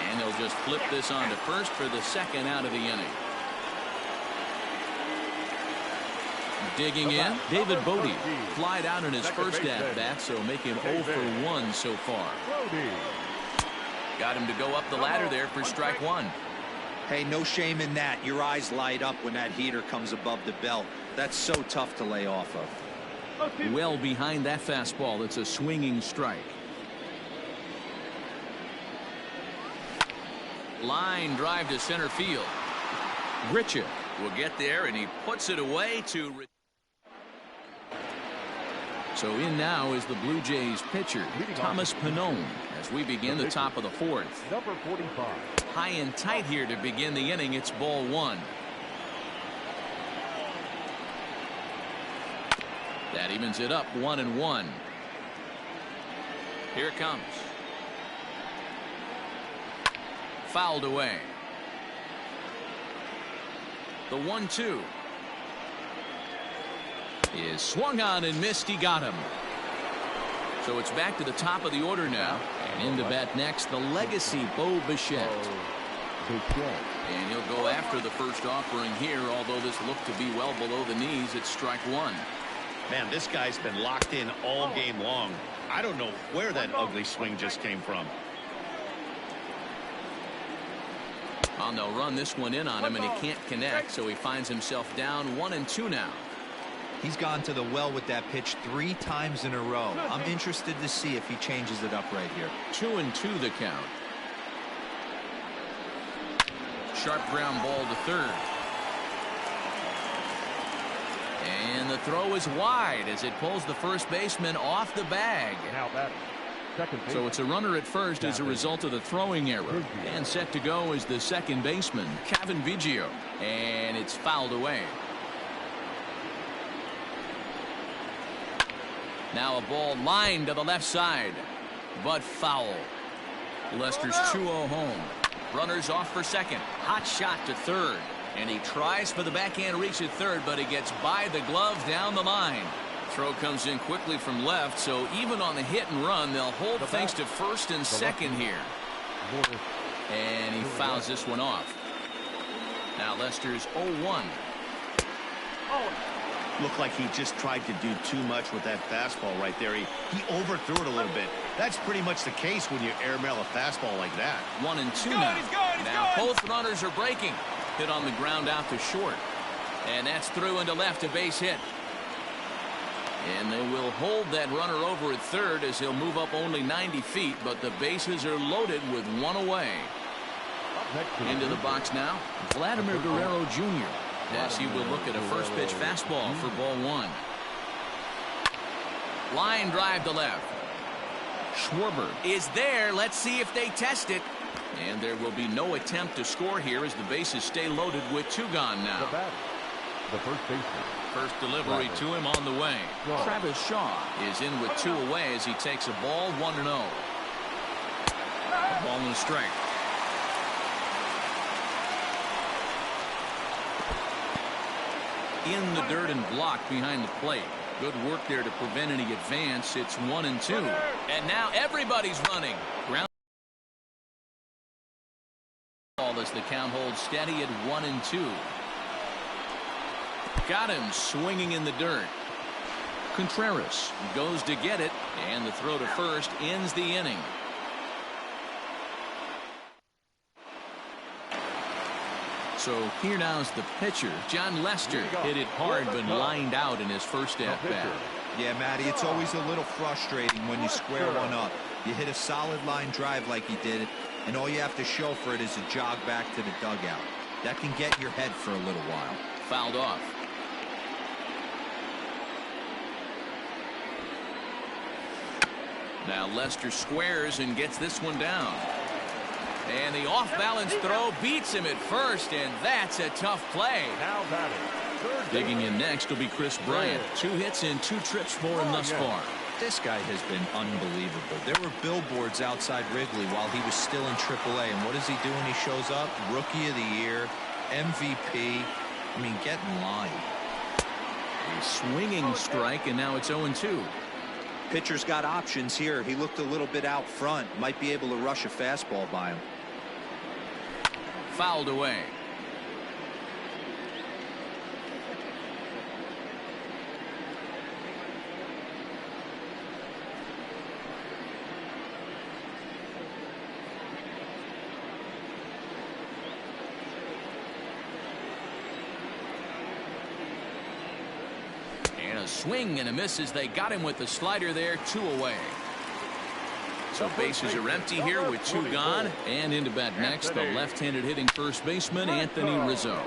Speaker 1: And they'll just flip this on to first for the second out of the inning. Digging in, David Bodie. Flied out in his first at-bat, so make him 0 for 1 so far. Got him to go up the ladder there for strike 1.
Speaker 4: Hey, no shame in that. Your eyes light up when that heater comes above the belt. That's so tough to lay off of.
Speaker 1: Well behind that fastball. It's a swinging strike. Line drive to center field. Richard will get there, and he puts it away to. So in now is the Blue Jays pitcher, Thomas Pannone, as we begin the top of the fourth.
Speaker 2: Number 45.
Speaker 1: High and tight here to begin the inning. It's ball one. That evens it up 1-1. Here it comes. Fouled away. The 1-2 is swung on and missed. He got him. So it's back to the top of the order now, and into bat next, the legacy Bo Bichette. And he'll go after the first offering here, although this looked to be well below the knees. It's strike one.
Speaker 3: Man, this guy's been locked in all game long. I don't know where that ugly swing just came from.
Speaker 1: And they'll run this one in on him, and he can't connect, so he finds himself down 1-2 now.
Speaker 4: He's gone to the well with that pitch 3 times in a row. I'm interested to see if he changes it up right here.
Speaker 1: 2-2 the count. Sharp ground ball to third. And the throw is wide as it pulls the first baseman off the bag.
Speaker 2: Now that
Speaker 1: So it's a runner at first as a result of the throwing error. And set to go is the second baseman, Kevin Biggio. And it's fouled away. Now a ball lined to the left side, but foul. Lester's 2-0 home. Runners off for second. Hot shot to third. And he tries for the backhand reach at third, but he gets by the glove down the line. Throw comes in quickly from left, so even on the hit and run, they'll hold things to first and second here. And he fouls this one off. Now Lester's 0-1.
Speaker 3: Looked like he just tried to do too much with that fastball right there. He overthrew it a little bit. That's pretty much the case when you airmail a fastball like that.
Speaker 1: 1-2 now. Now both runners are breaking. Hit on the ground out to short. And that's through into left, a base hit. And they will hold that runner over at third as he'll move up only 90 feet, but the bases are loaded with one away. Into the box now, Vladimir Guerrero Jr. as he will look at a first pitch fastball for ball one. Line drive to left. Schwarber is there. Let's see if they test it. And there will be no attempt to score here as the bases stay loaded with 2 gone now.
Speaker 2: The first baseman.
Speaker 1: First delivery to him on the way. Travis Shaw is in with 2 away as he takes a ball 1-0. Ball and a strike. In the dirt and blocked behind the plate. Good work there to prevent any advance. It's 1-2. And now everybody's running. Ground ball as the count holds steady at 1-2. Got him swinging in the dirt. Contreras goes to get it, and the throw to first ends the inning. So here now's the pitcher, John Lester. Hit it hard but lined out in his first at bat.
Speaker 4: Yeah, Matty, it's always a little frustrating when you square one up. You hit a solid line drive like he did, and all you have to show for it is a jog back to the dugout. That can get in your head for a little while.
Speaker 1: Fouled off. Now Lester squares and gets this one down. And the off-balance throw beats him at first, and that's a tough play.
Speaker 2: Now batting.
Speaker 1: Digging in next will be Chris Bryant. 2 hits and 2 trips for him thus far.
Speaker 4: This guy has been unbelievable. There were billboards outside Wrigley while he was still in AAA, and what does he do when he shows up? Rookie of the Year, MVP. I mean, get in line.
Speaker 1: A swinging strike, and now it's 0-2.
Speaker 4: Pitcher's got options here. He looked a little bit out front. Might be able to rush a fastball by him.
Speaker 1: Fouled away. And a swing and a miss as they got him with the slider there. 2 away. So bases are empty here with 2 gone. And into bat next, the left-handed hitting first baseman, Anthony Rizzo.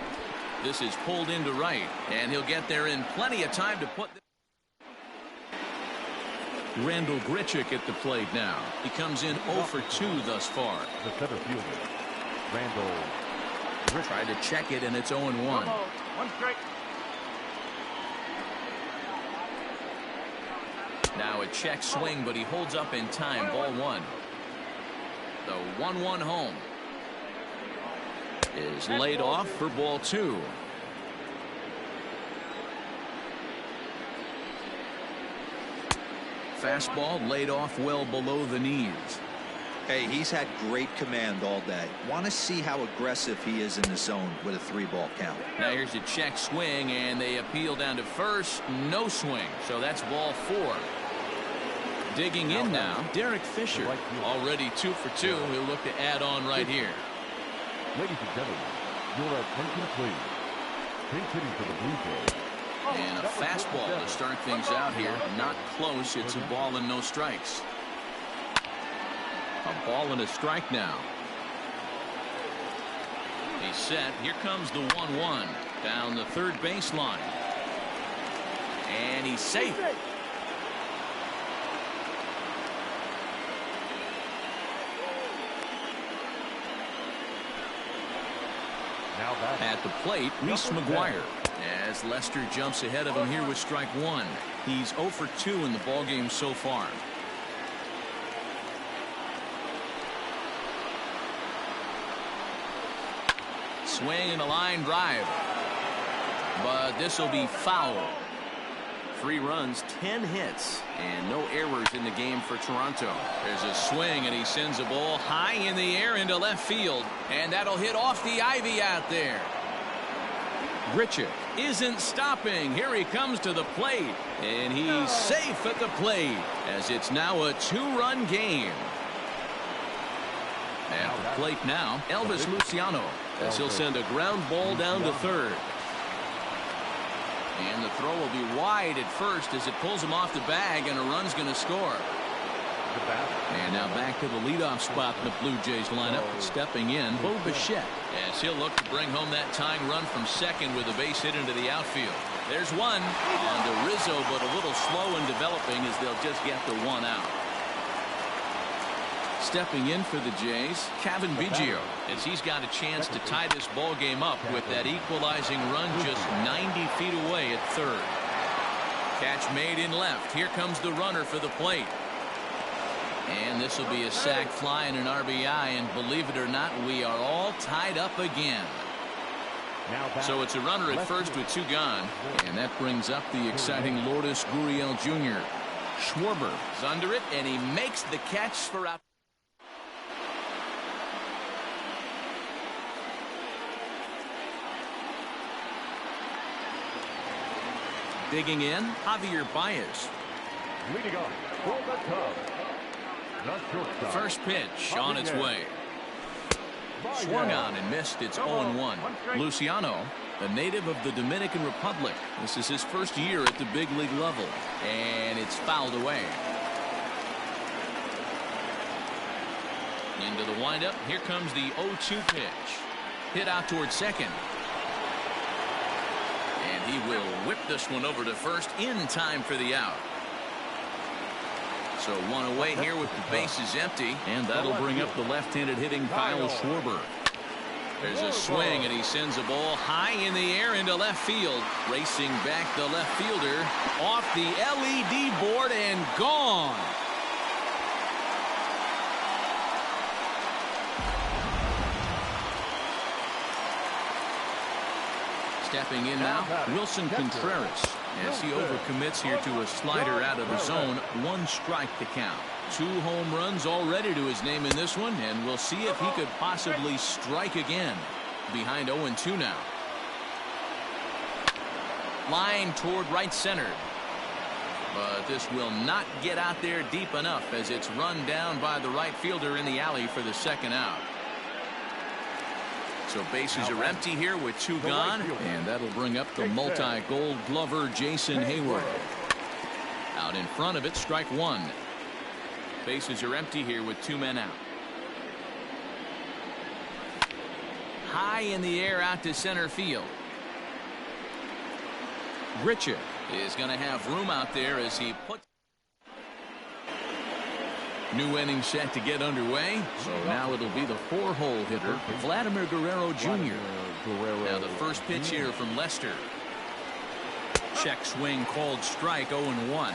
Speaker 1: This is pulled into right, and he'll get there in plenty of time to put. Randall Grichuk at the plate now. He comes in 0 for 2 thus far.
Speaker 2: The center fielder, Randall Grichuk.
Speaker 1: Tried to check it, and it's 0-1.
Speaker 2: 1 strike.
Speaker 1: Now a check swing, but he holds up in time. Ball 1. The 1-1 home is laid off for ball 2. Fastball laid off well below the knees.
Speaker 4: Hey, he's had great command all day. Want to see how aggressive he is in the zone with a 3-ball count.
Speaker 1: Now here's a check swing, and they appeal down to first. No swing, so that's ball 4. Digging in now, Derek Fisher. Already 2 for 2. He'll look to add on right here.
Speaker 2: Ladies and gentlemen, your attention please. Pinch hitting for the Blue Jays.
Speaker 1: And a fastball to start things out here. Not close. It's a ball and no strikes. A ball and a strike now. He's set. Here comes the 1-1 down the third baseline. And he's safe. At the plate, Reese McGuire. As Lester jumps ahead of him here with strike 1. He's 0 for 2 in the ballgame so far. Swing and a line drive. But this will be foul. 3 runs, 10 hits, and no errors in the game for Toronto. There's a swing, and he sends a ball high in the air into left field, and that'll hit off the ivy out there. Grichuk isn't stopping. Here he comes to the plate, and he's safe at the plate as it's now a 2-run game. At the plate now, Elvis Luciano, as he'll send a ground ball down to third. And the throw will be wide at first as it pulls him off the bag, and a run's going to score. And now back to the leadoff spot in the Blue Jays lineup. Stepping in, Bo Bichette, as he'll look to bring home that tying run from second with a base hit into the outfield. There's one on to Rizzo, but a little slow in developing as they'll just get the 1 out. Stepping in for the Jays, Kevin Biggio, as he's got a chance to tie this ball game up with that equalizing run just 90 feet away at third. Catch made in left. Here comes the runner for the plate. And this will be a sac fly and an RBI, and believe it or not, we are all tied up again. So it's a runner at first with 2 gone, and that brings up the exciting Lourdes Gurriel Jr. Schwarber is under it, and he makes the catch for out. Digging in, Javier Baez.
Speaker 2: Leading off for the Cubs.
Speaker 1: First pitch on its way. Swung on and missed. It's 0-1. Luciano, a native of the Dominican Republic. This is his first year at the big league level. And it's fouled away. Into the windup. Here comes the 0-2 pitch. Hit out towards second. And he will whip this one over to first in time for the out. So 1 away here with the bases empty, and that'll bring up the left-handed hitting Kyle Schwarber. There's a swing, and he sends a ball high in the air into left field. Racing back the left fielder off the LED board and gone. Stepping in now, Wilson Contreras, as he overcommits here to a slider out of the zone. 1 strike to count. 2 home runs already to his name in this one, and we'll see if he could possibly strike again. Behind 0-2 now. Line toward right center. But this will not get out there deep enough as it's run down by the right fielder in the alley for the second out. So bases are empty here with 2 gone, and that'll bring up the multi-gold glover Jason Hayward. Out in front of it, strike 1. Bases are empty here with 2 men out. High in the air out to center field. Grichuk is going to have room out there as he puts. New inning set to get underway. So now it'll be the 4-hole hitter, Vladimir Guerrero Jr. Now the first pitch here from Lester. Check swing called strike, 0-1.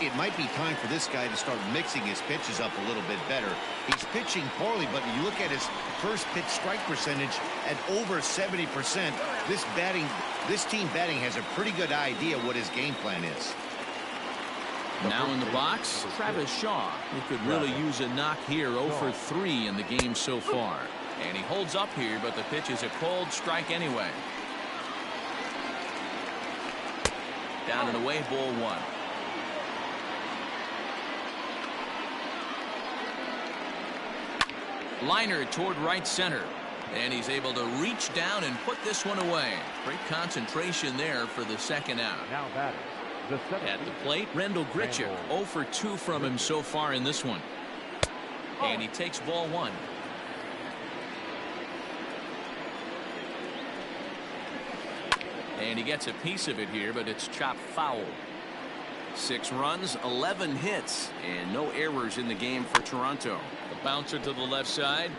Speaker 3: It might be time for this guy to start mixing his pitches up a little bit better. He's pitching poorly, but you look at his first pitch strike percentage at over 70%. This team batting has a pretty good idea what his game plan is.
Speaker 1: Now in the box, Travis Shaw, who could really use a knock here. 0 for 3 in the game so far. And he holds up here, but the pitch is a called strike anyway. Down and away, ball 1. Liner toward right center. And he's able to reach down and put this one away. Great concentration there for the second out.
Speaker 2: Now batter,
Speaker 1: at the plate, Rendell Grichuk. 0 for 2 from him so far in this one. And he takes ball 1. And he gets a piece of it here, but it's chopped foul. 6 runs, 11 hits, and no errors in the game for Toronto. The bouncer to the left side.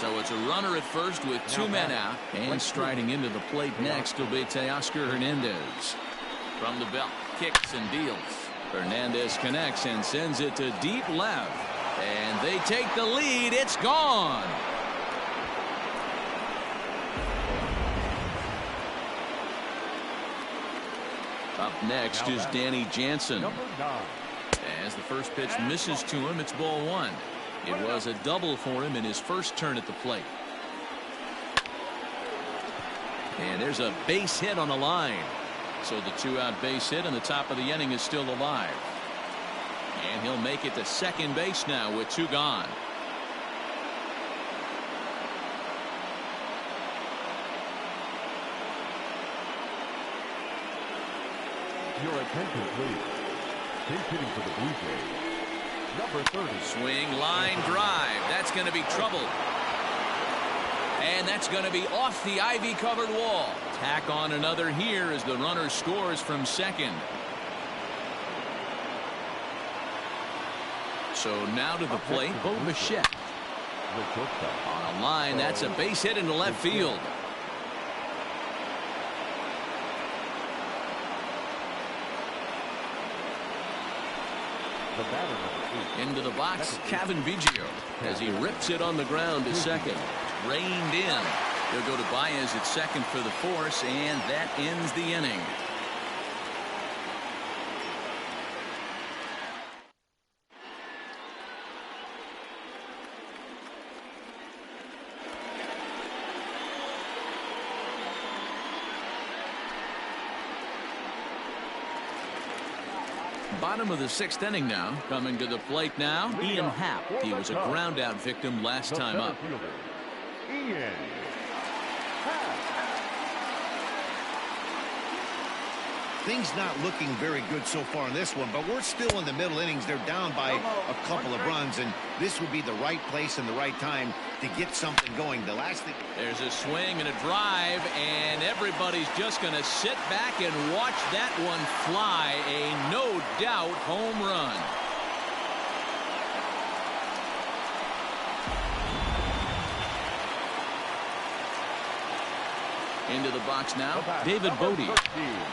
Speaker 1: So it's a runner at first with 2 men out. And striding into the plate next will be Teoscar Hernandez. From the belt, kicks and deals. Hernandez connects and sends it to deep left. And they take the lead. It's gone. Up next is Danny Jansen. As the first pitch misses to him, it's ball 1. It was a double for him in his first turn at the plate. And there's a base hit on the line. So the 2-out base hit and the top of the inning is still alive. And he'll make it to second base now with 2 gone.
Speaker 2: Your attention, please. Pinch hitting for the Blue Jays, number 30.
Speaker 1: Swing, line drive. That's going to be trouble. And that's going to be off the ivy-covered wall. Tack on another here as the runner scores from second. So now to the plate, Bo Bichette. On a line, that's a base hit into left field. Into the box, Cavan Biggio as he rips it on the ground to second. Reined in. He'll go to Baez at second for the force, and that ends the inning. Bottom of the 6th inning now. Coming to the plate now, Ian Happ. He was a ground out victim last time up.
Speaker 2: Ian.
Speaker 3: Things not looking very good so far in this one, but we're still in the middle innings. They're down by a couple of runs, and this would be the right place and the right time to get something going. The last thing.
Speaker 1: There's a swing and a drive, and everybody's just going to sit back and watch that one fly. A no doubt home run. Into the box now, David Bodie.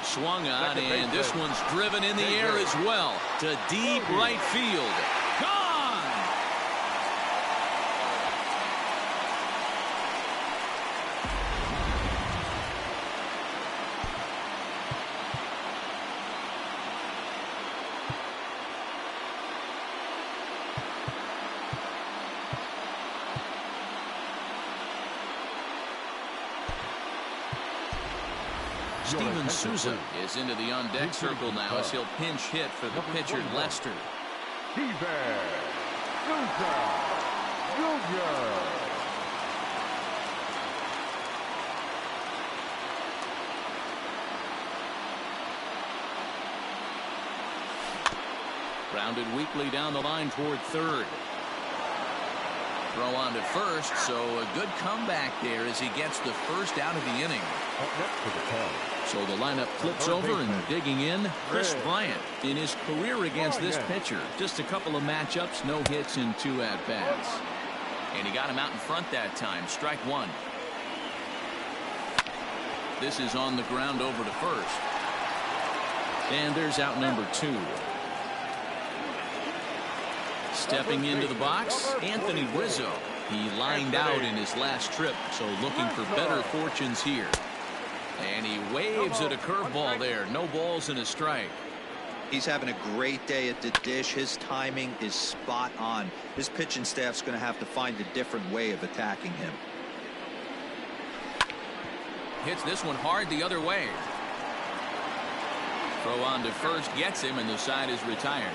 Speaker 1: Swung on, and this one's driven in the air as well to deep right field. Gone! Steven Souza is into the on-deck circle now as he'll pinch hit for the pitcher Lester.
Speaker 2: Junior.
Speaker 1: Grounded weakly down the line toward third. Throw on to first, so a good comeback there as he gets the first out of the inning. So the lineup flips over and digging in, Chris Bryant. In his career against this pitcher, just a couple of matchups, no hits and 2 at-bats. And he got him out in front that time, strike 1. This is on the ground over to first. And there's out number 2. Stepping into the box, Anthony Rizzo. He lined out in his last trip, so looking for better fortunes here. And he waves at a curveball there. No balls and a strike.
Speaker 4: He's having a great day at the dish. His timing is spot on. His pitching staff's going to have to find a different way of attacking him.
Speaker 1: Hits this one hard the other way. Throw on to first gets him, and the side is retired.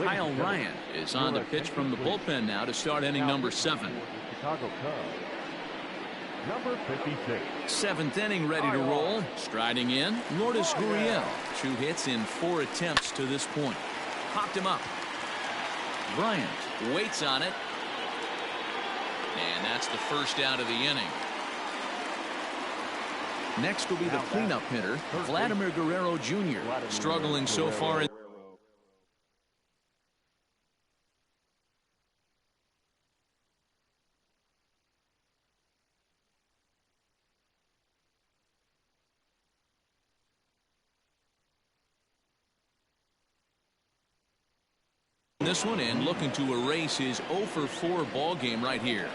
Speaker 1: Kyle Ryan is on the pitch from the bullpen now to start inning number 7.
Speaker 2: Chicago Cubs. Number 56.
Speaker 1: 7th inning ready to roll. Striding in, Lourdes Gurriel. 2 hits in 4 attempts to this point. Popped him up. Bryant waits on it. And that's the first out of the inning. Next will be the cleanup hitter, Vladimir Guerrero Jr. Struggling so far in this one and looking to erase his 0 for 4 ball game right here.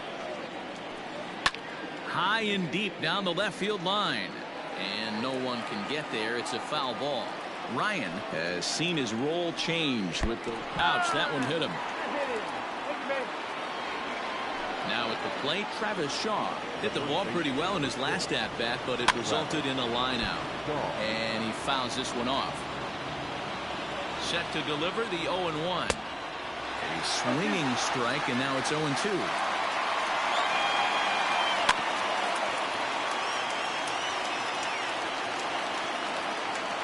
Speaker 1: High and deep down the left field line, and no one can get there. It's a foul ball. Ryan has seen his role change with the ouch. That one hit him. Now at the plate, Travis Shaw hit the ball pretty well in his last at bat, but it resulted in a line out, and he fouls this one off. Set to deliver the 0-1. A swinging strike, and now it's 0-2.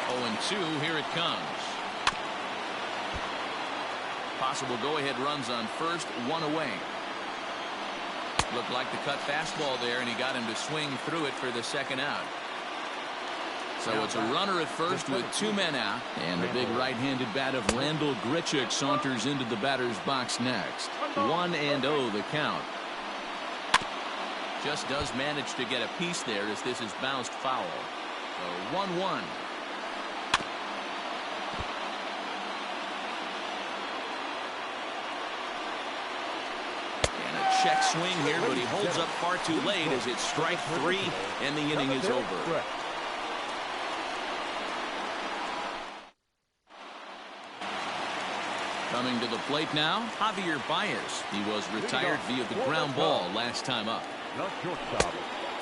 Speaker 1: 0-2, here it comes. Possible go-ahead runs on first, 1 away. Looked like the cut fastball there, and he got him to swing through it for the second out. So it's a runner at first with 2 men out, and the big right-handed bat of Randall Grichuk saunters into the batter's box next. 1-0 the count. Just does manage to get a piece there as this is bounced foul. So 1-1. And a check swing here, but he holds up far too late as it's strike 3, and the inning is over. Coming to the plate now, Javier Baez. He was retired via the ground ball last time up.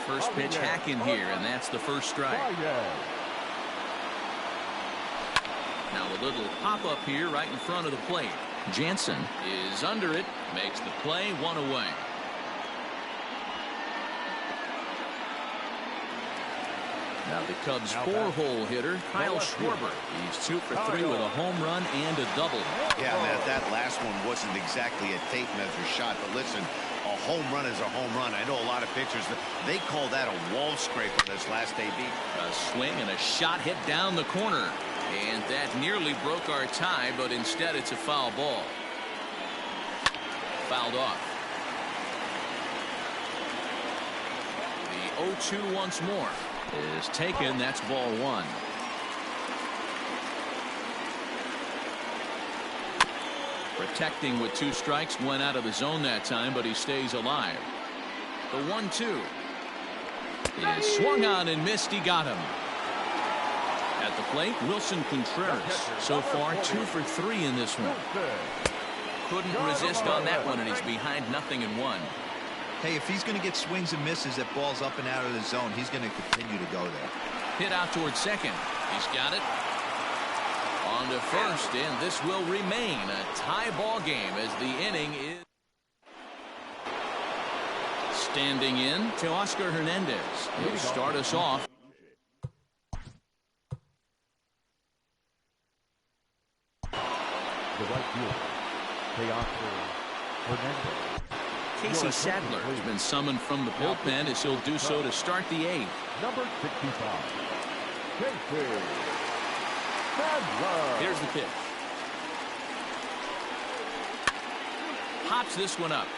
Speaker 1: First pitch hack in here, and that's the first strike. Now a little pop up here right in front of the plate. Jansen is under it, makes the play, 1 away. Now the Cubs' 4-hole hitter, Kyle Schwarber. He's 2 for 3 with a home run and a double.
Speaker 3: Yeah, that last one wasn't exactly a tape measure shot, but listen, a home run is a home run. I know a lot of pitchers, they call that a wall scraper this last AB.
Speaker 1: A swing and a shot hit down the corner. And that nearly broke our tie, but instead it's a foul ball. Fouled off. The 0-2 once more is taken. That's ball 1. Protecting with 2 strikes, went out of the zone that time, but he stays alive. The 1-2. He swung on and missed. He got him. At the plate, Wilson Contreras. So far, 2 for 3 in this one. Couldn't resist on that one, and he's behind 0-1.
Speaker 4: Hey, if he's going to get swings and misses at balls up and out of the zone, he's going to continue to go there.
Speaker 1: Hit out towards second. He's got it. On to first, and this will remain a tie ball game as the inning is. Standing in to Oscar Hernandez. He'll start us off.
Speaker 2: The right fielder, Oscar Hernandez.
Speaker 1: Casey Sadler has been summoned from the bullpen as he'll do so to start the 8th.
Speaker 2: Number 65, Casey Sadler.
Speaker 1: Here's the pitch. Hops this one up.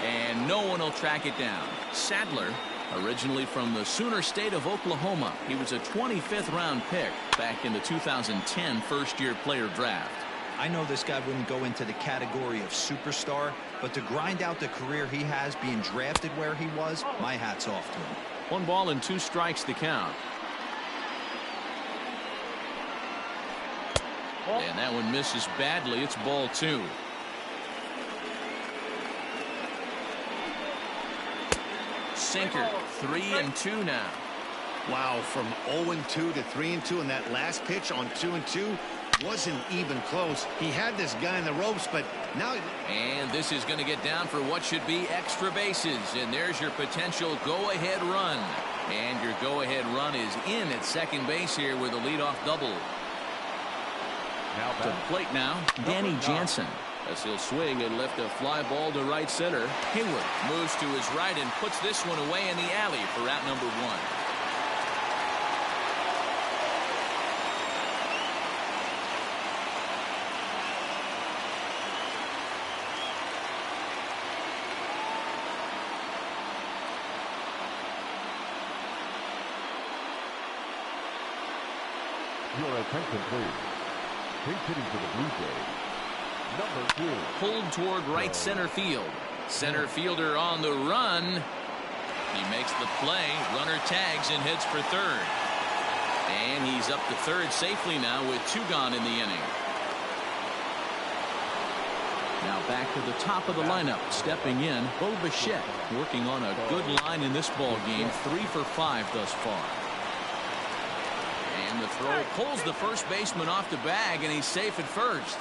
Speaker 1: And no one will track it down. Sadler, originally from the Sooner State of Oklahoma. He was a 25th round pick back in the 2010 first-year player draft.
Speaker 4: I know this guy wouldn't go into the category of superstar, but to grind out the career he has being drafted where he was, my hat's off to him.
Speaker 1: 1 ball and 2 strikes the count. And that one misses badly. It's ball 2. Sinker, 3-2 now.
Speaker 3: Wow, from 0-2 to 3-2, and that last pitch on 2-2 wasn't even close. He had this guy in the ropes, but now.
Speaker 1: And this is going to get down for what should be extra bases. And there's your potential go-ahead run. And your go-ahead run is in at second base here with a leadoff double.
Speaker 2: Now
Speaker 1: to the plate now, Danny Jansen. As he'll swing and lift a fly ball to right center. Hayward moves to his right and puts this one away in the alley for out number 1.
Speaker 2: Your attention, please. Pinch hitting for the Blue Jays. Number 2.
Speaker 1: Pulled toward right center field. Center fielder on the run. He makes the play. Runner tags and heads for third. And he's up to third safely now with 2 gone in the inning. Now back to the top of the lineup. Stepping in, Bo Bichette, working on a good line in this ball game. 3 for 5 thus far. And the throw pulls the first baseman off the bag, and he's safe at first.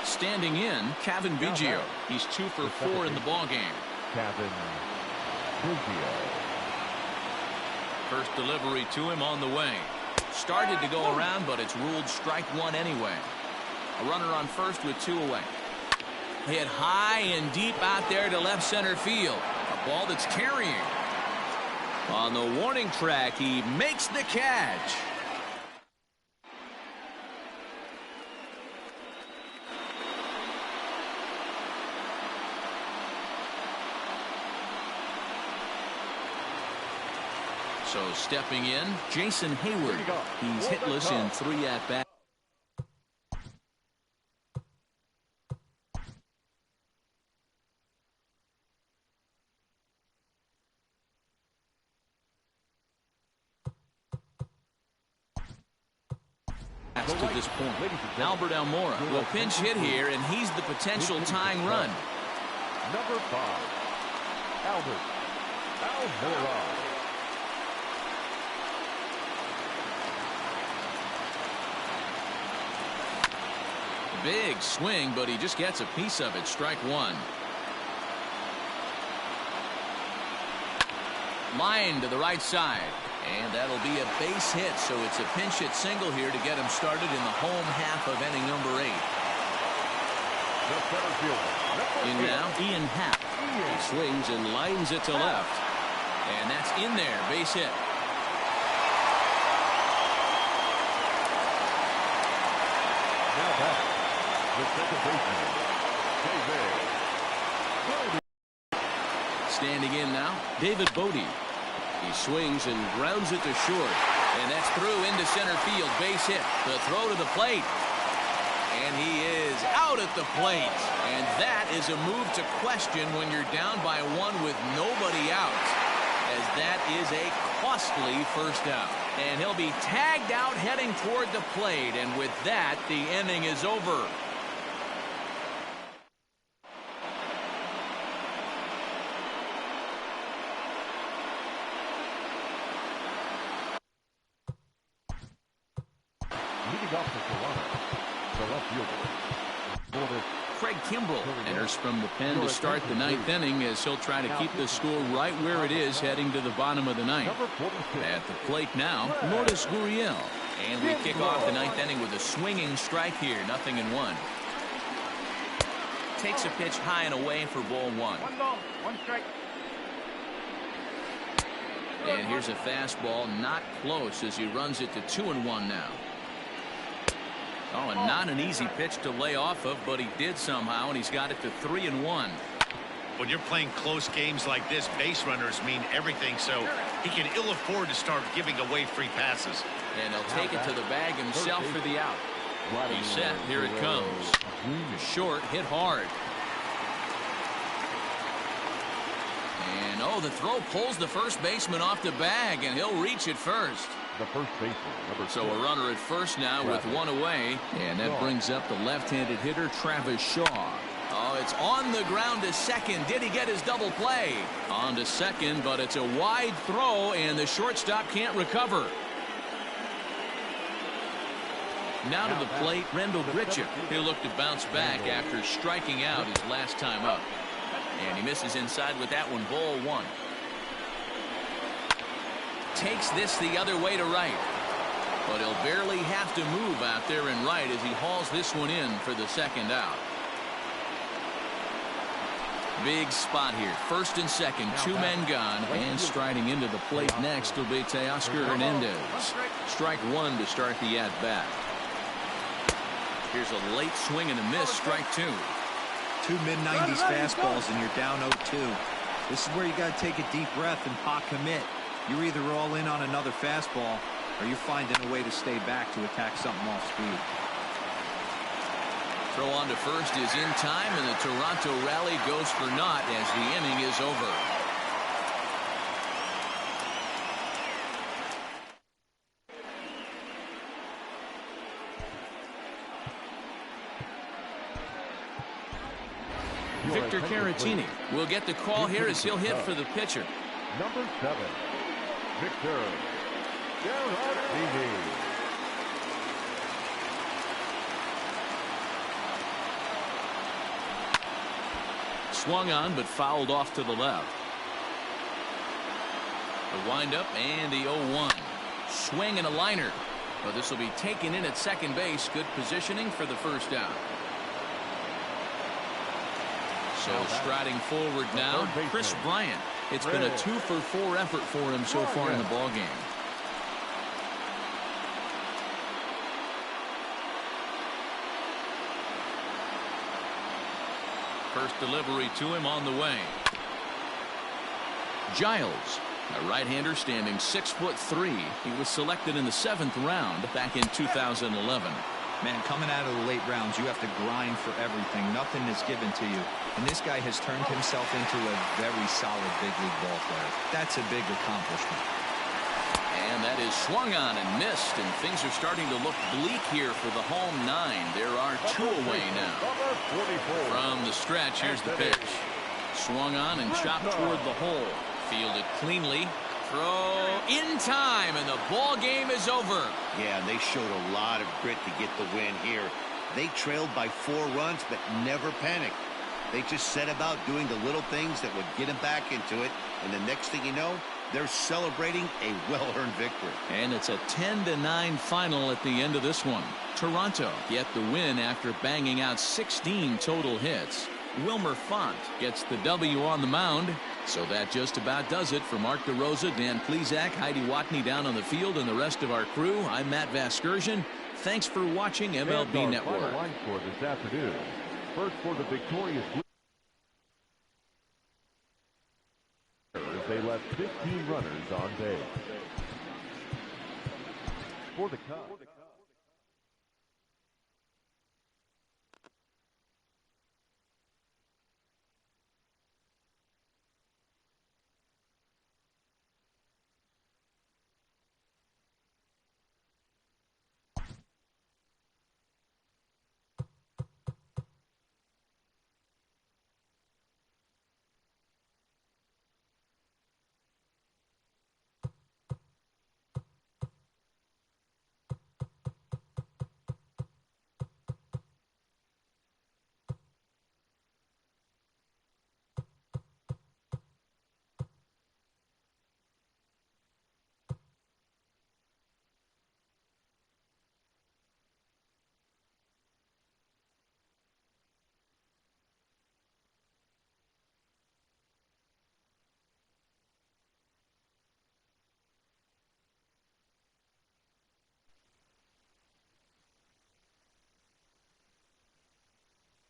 Speaker 1: Standing in, Kevin Biggio. He's 2 for 4 in the ball game.
Speaker 2: Kevin Biggio.
Speaker 1: First delivery to him on the way. Started to go around, but it's ruled strike 1 anyway. A runner on first with 2 away. Hit high and deep out there to left center field. A ball that's carrying. On the warning track, he makes the catch. So stepping in, Jason Hayward. He's hitless in 3 at-bats. To this point, Albert Almora will pinch hit here, and he's the potential tying run.
Speaker 2: Number 5, Albert Almora.
Speaker 1: Big swing, but he just gets a piece of it. Strike 1. Line to the right side. And that'll be a base hit, so it's a pinch hit single here to get him started in the home half of inning number 8. In now, Ian Happ. He swings and lines it to left. And that's in there, base hit.
Speaker 2: Now back, the second baseman, David.
Speaker 1: Standing in now, David Bodie. He swings and grounds it to short. And that's through into center field. Base hit. The throw to the plate. And he is out at the plate. And that is a move to question when you're down by one with nobody out, as that is a costly first out. And he'll be tagged out heading toward the plate. And with that, the inning is over.
Speaker 2: Leading off the Toronto, the left fielder.
Speaker 1: Craig Kimbrell enters from the pen to start the ninth inning, as he'll try to keep the score right where it is heading to the bottom of the ninth. At the plate now, Lourdes Gurriel. And we kick off the ninth inning with a swinging strike here, 0-1. Takes a pitch high and away for ball one.
Speaker 6: 1 ball, 1 strike.
Speaker 1: And here's a fastball, not close, as he runs it to 2-1 now. Oh, and not an easy pitch to lay off of, but he did somehow, and he's got it to 3-1.
Speaker 3: When you're playing close games like this, base runners mean everything, so he can ill afford to start giving away free passes.
Speaker 1: And he'll take it to the bag himself for the out. He's set. Here it comes. Short, hit hard. And, oh, the throw pulls the first baseman off the bag, and he'll reach it first.
Speaker 2: The first baseman, number
Speaker 1: So a runner at first now with one away. And that brings up the left-handed hitter, Travis Shaw. Oh, it's on the ground to second. Did he get his double play? On to second, but it's a wide throw, and the shortstop can't recover. Now to the plate, Rendell Grichuk. He'll look to bounce back after striking out his last time up. And he misses inside with that one, ball one. Takes this the other way to right. But he'll barely have to move out there in right as he hauls this one in for the second out. Big spot here. First and second, 2 men gone. And striding into the plate next will be Teoscar Hernandez. Strike one to start the at-bat. Here's a late swing and a miss, strike two.
Speaker 4: 2 mid-90s fastballs and you're down 0-2. This is where you got to take a deep breath and pot commit. You're either all in on another fastball or you're finding a way to stay back to attack something off speed.
Speaker 1: Throw on to first is in time, and the Toronto rally goes for naught as the inning is over. Victor Caratini will get the call here as he'll hit for the pitcher.
Speaker 2: Number 7, Victor Caratini.
Speaker 1: Swung on but fouled off to the left. The windup and the 0-1. Swing and a liner. But this will be taken in at second base. Good positioning for the first out. So striding forward now, Chris Bryant. It's been a 2-for-4 effort for him so far in the ballgame. First delivery to him on the way. Giles, a right-hander standing 6'3". He was selected in the 7th round back in 2011.
Speaker 4: Man, coming out of the late rounds, you have to grind for everything. Nothing is given to you. And this guy has turned himself into a very solid big league ball player. That's a big accomplishment.
Speaker 1: And that is swung on and missed, and things are starting to look bleak here for the home 9. There are 2 away now. From the stretch, here's the pitch. Swung on and chopped toward the hole. Fielded cleanly. Throw in time, and the ball game is over.
Speaker 3: Yeah, they showed a lot of grit to get the win here. They trailed by 4 runs, but never panicked. They just set about doing the little things that would get them back into it, and the next thing you know, they're celebrating a well-earned victory.
Speaker 1: And it's a 10-9 final at the end of this one. Toronto get the win after banging out 16 total hits. Wilmer Font gets the W on the mound. So that just about does it. For Mark DeRosa, Dan Plesac, Heidi Watney down on the field, and the rest of our crew, I'm Matt Vasgersian. Thanks for watching MLB Network.
Speaker 2: Final line score this afternoon. First for the victorious as they left 15 runners on base. For the Cubs.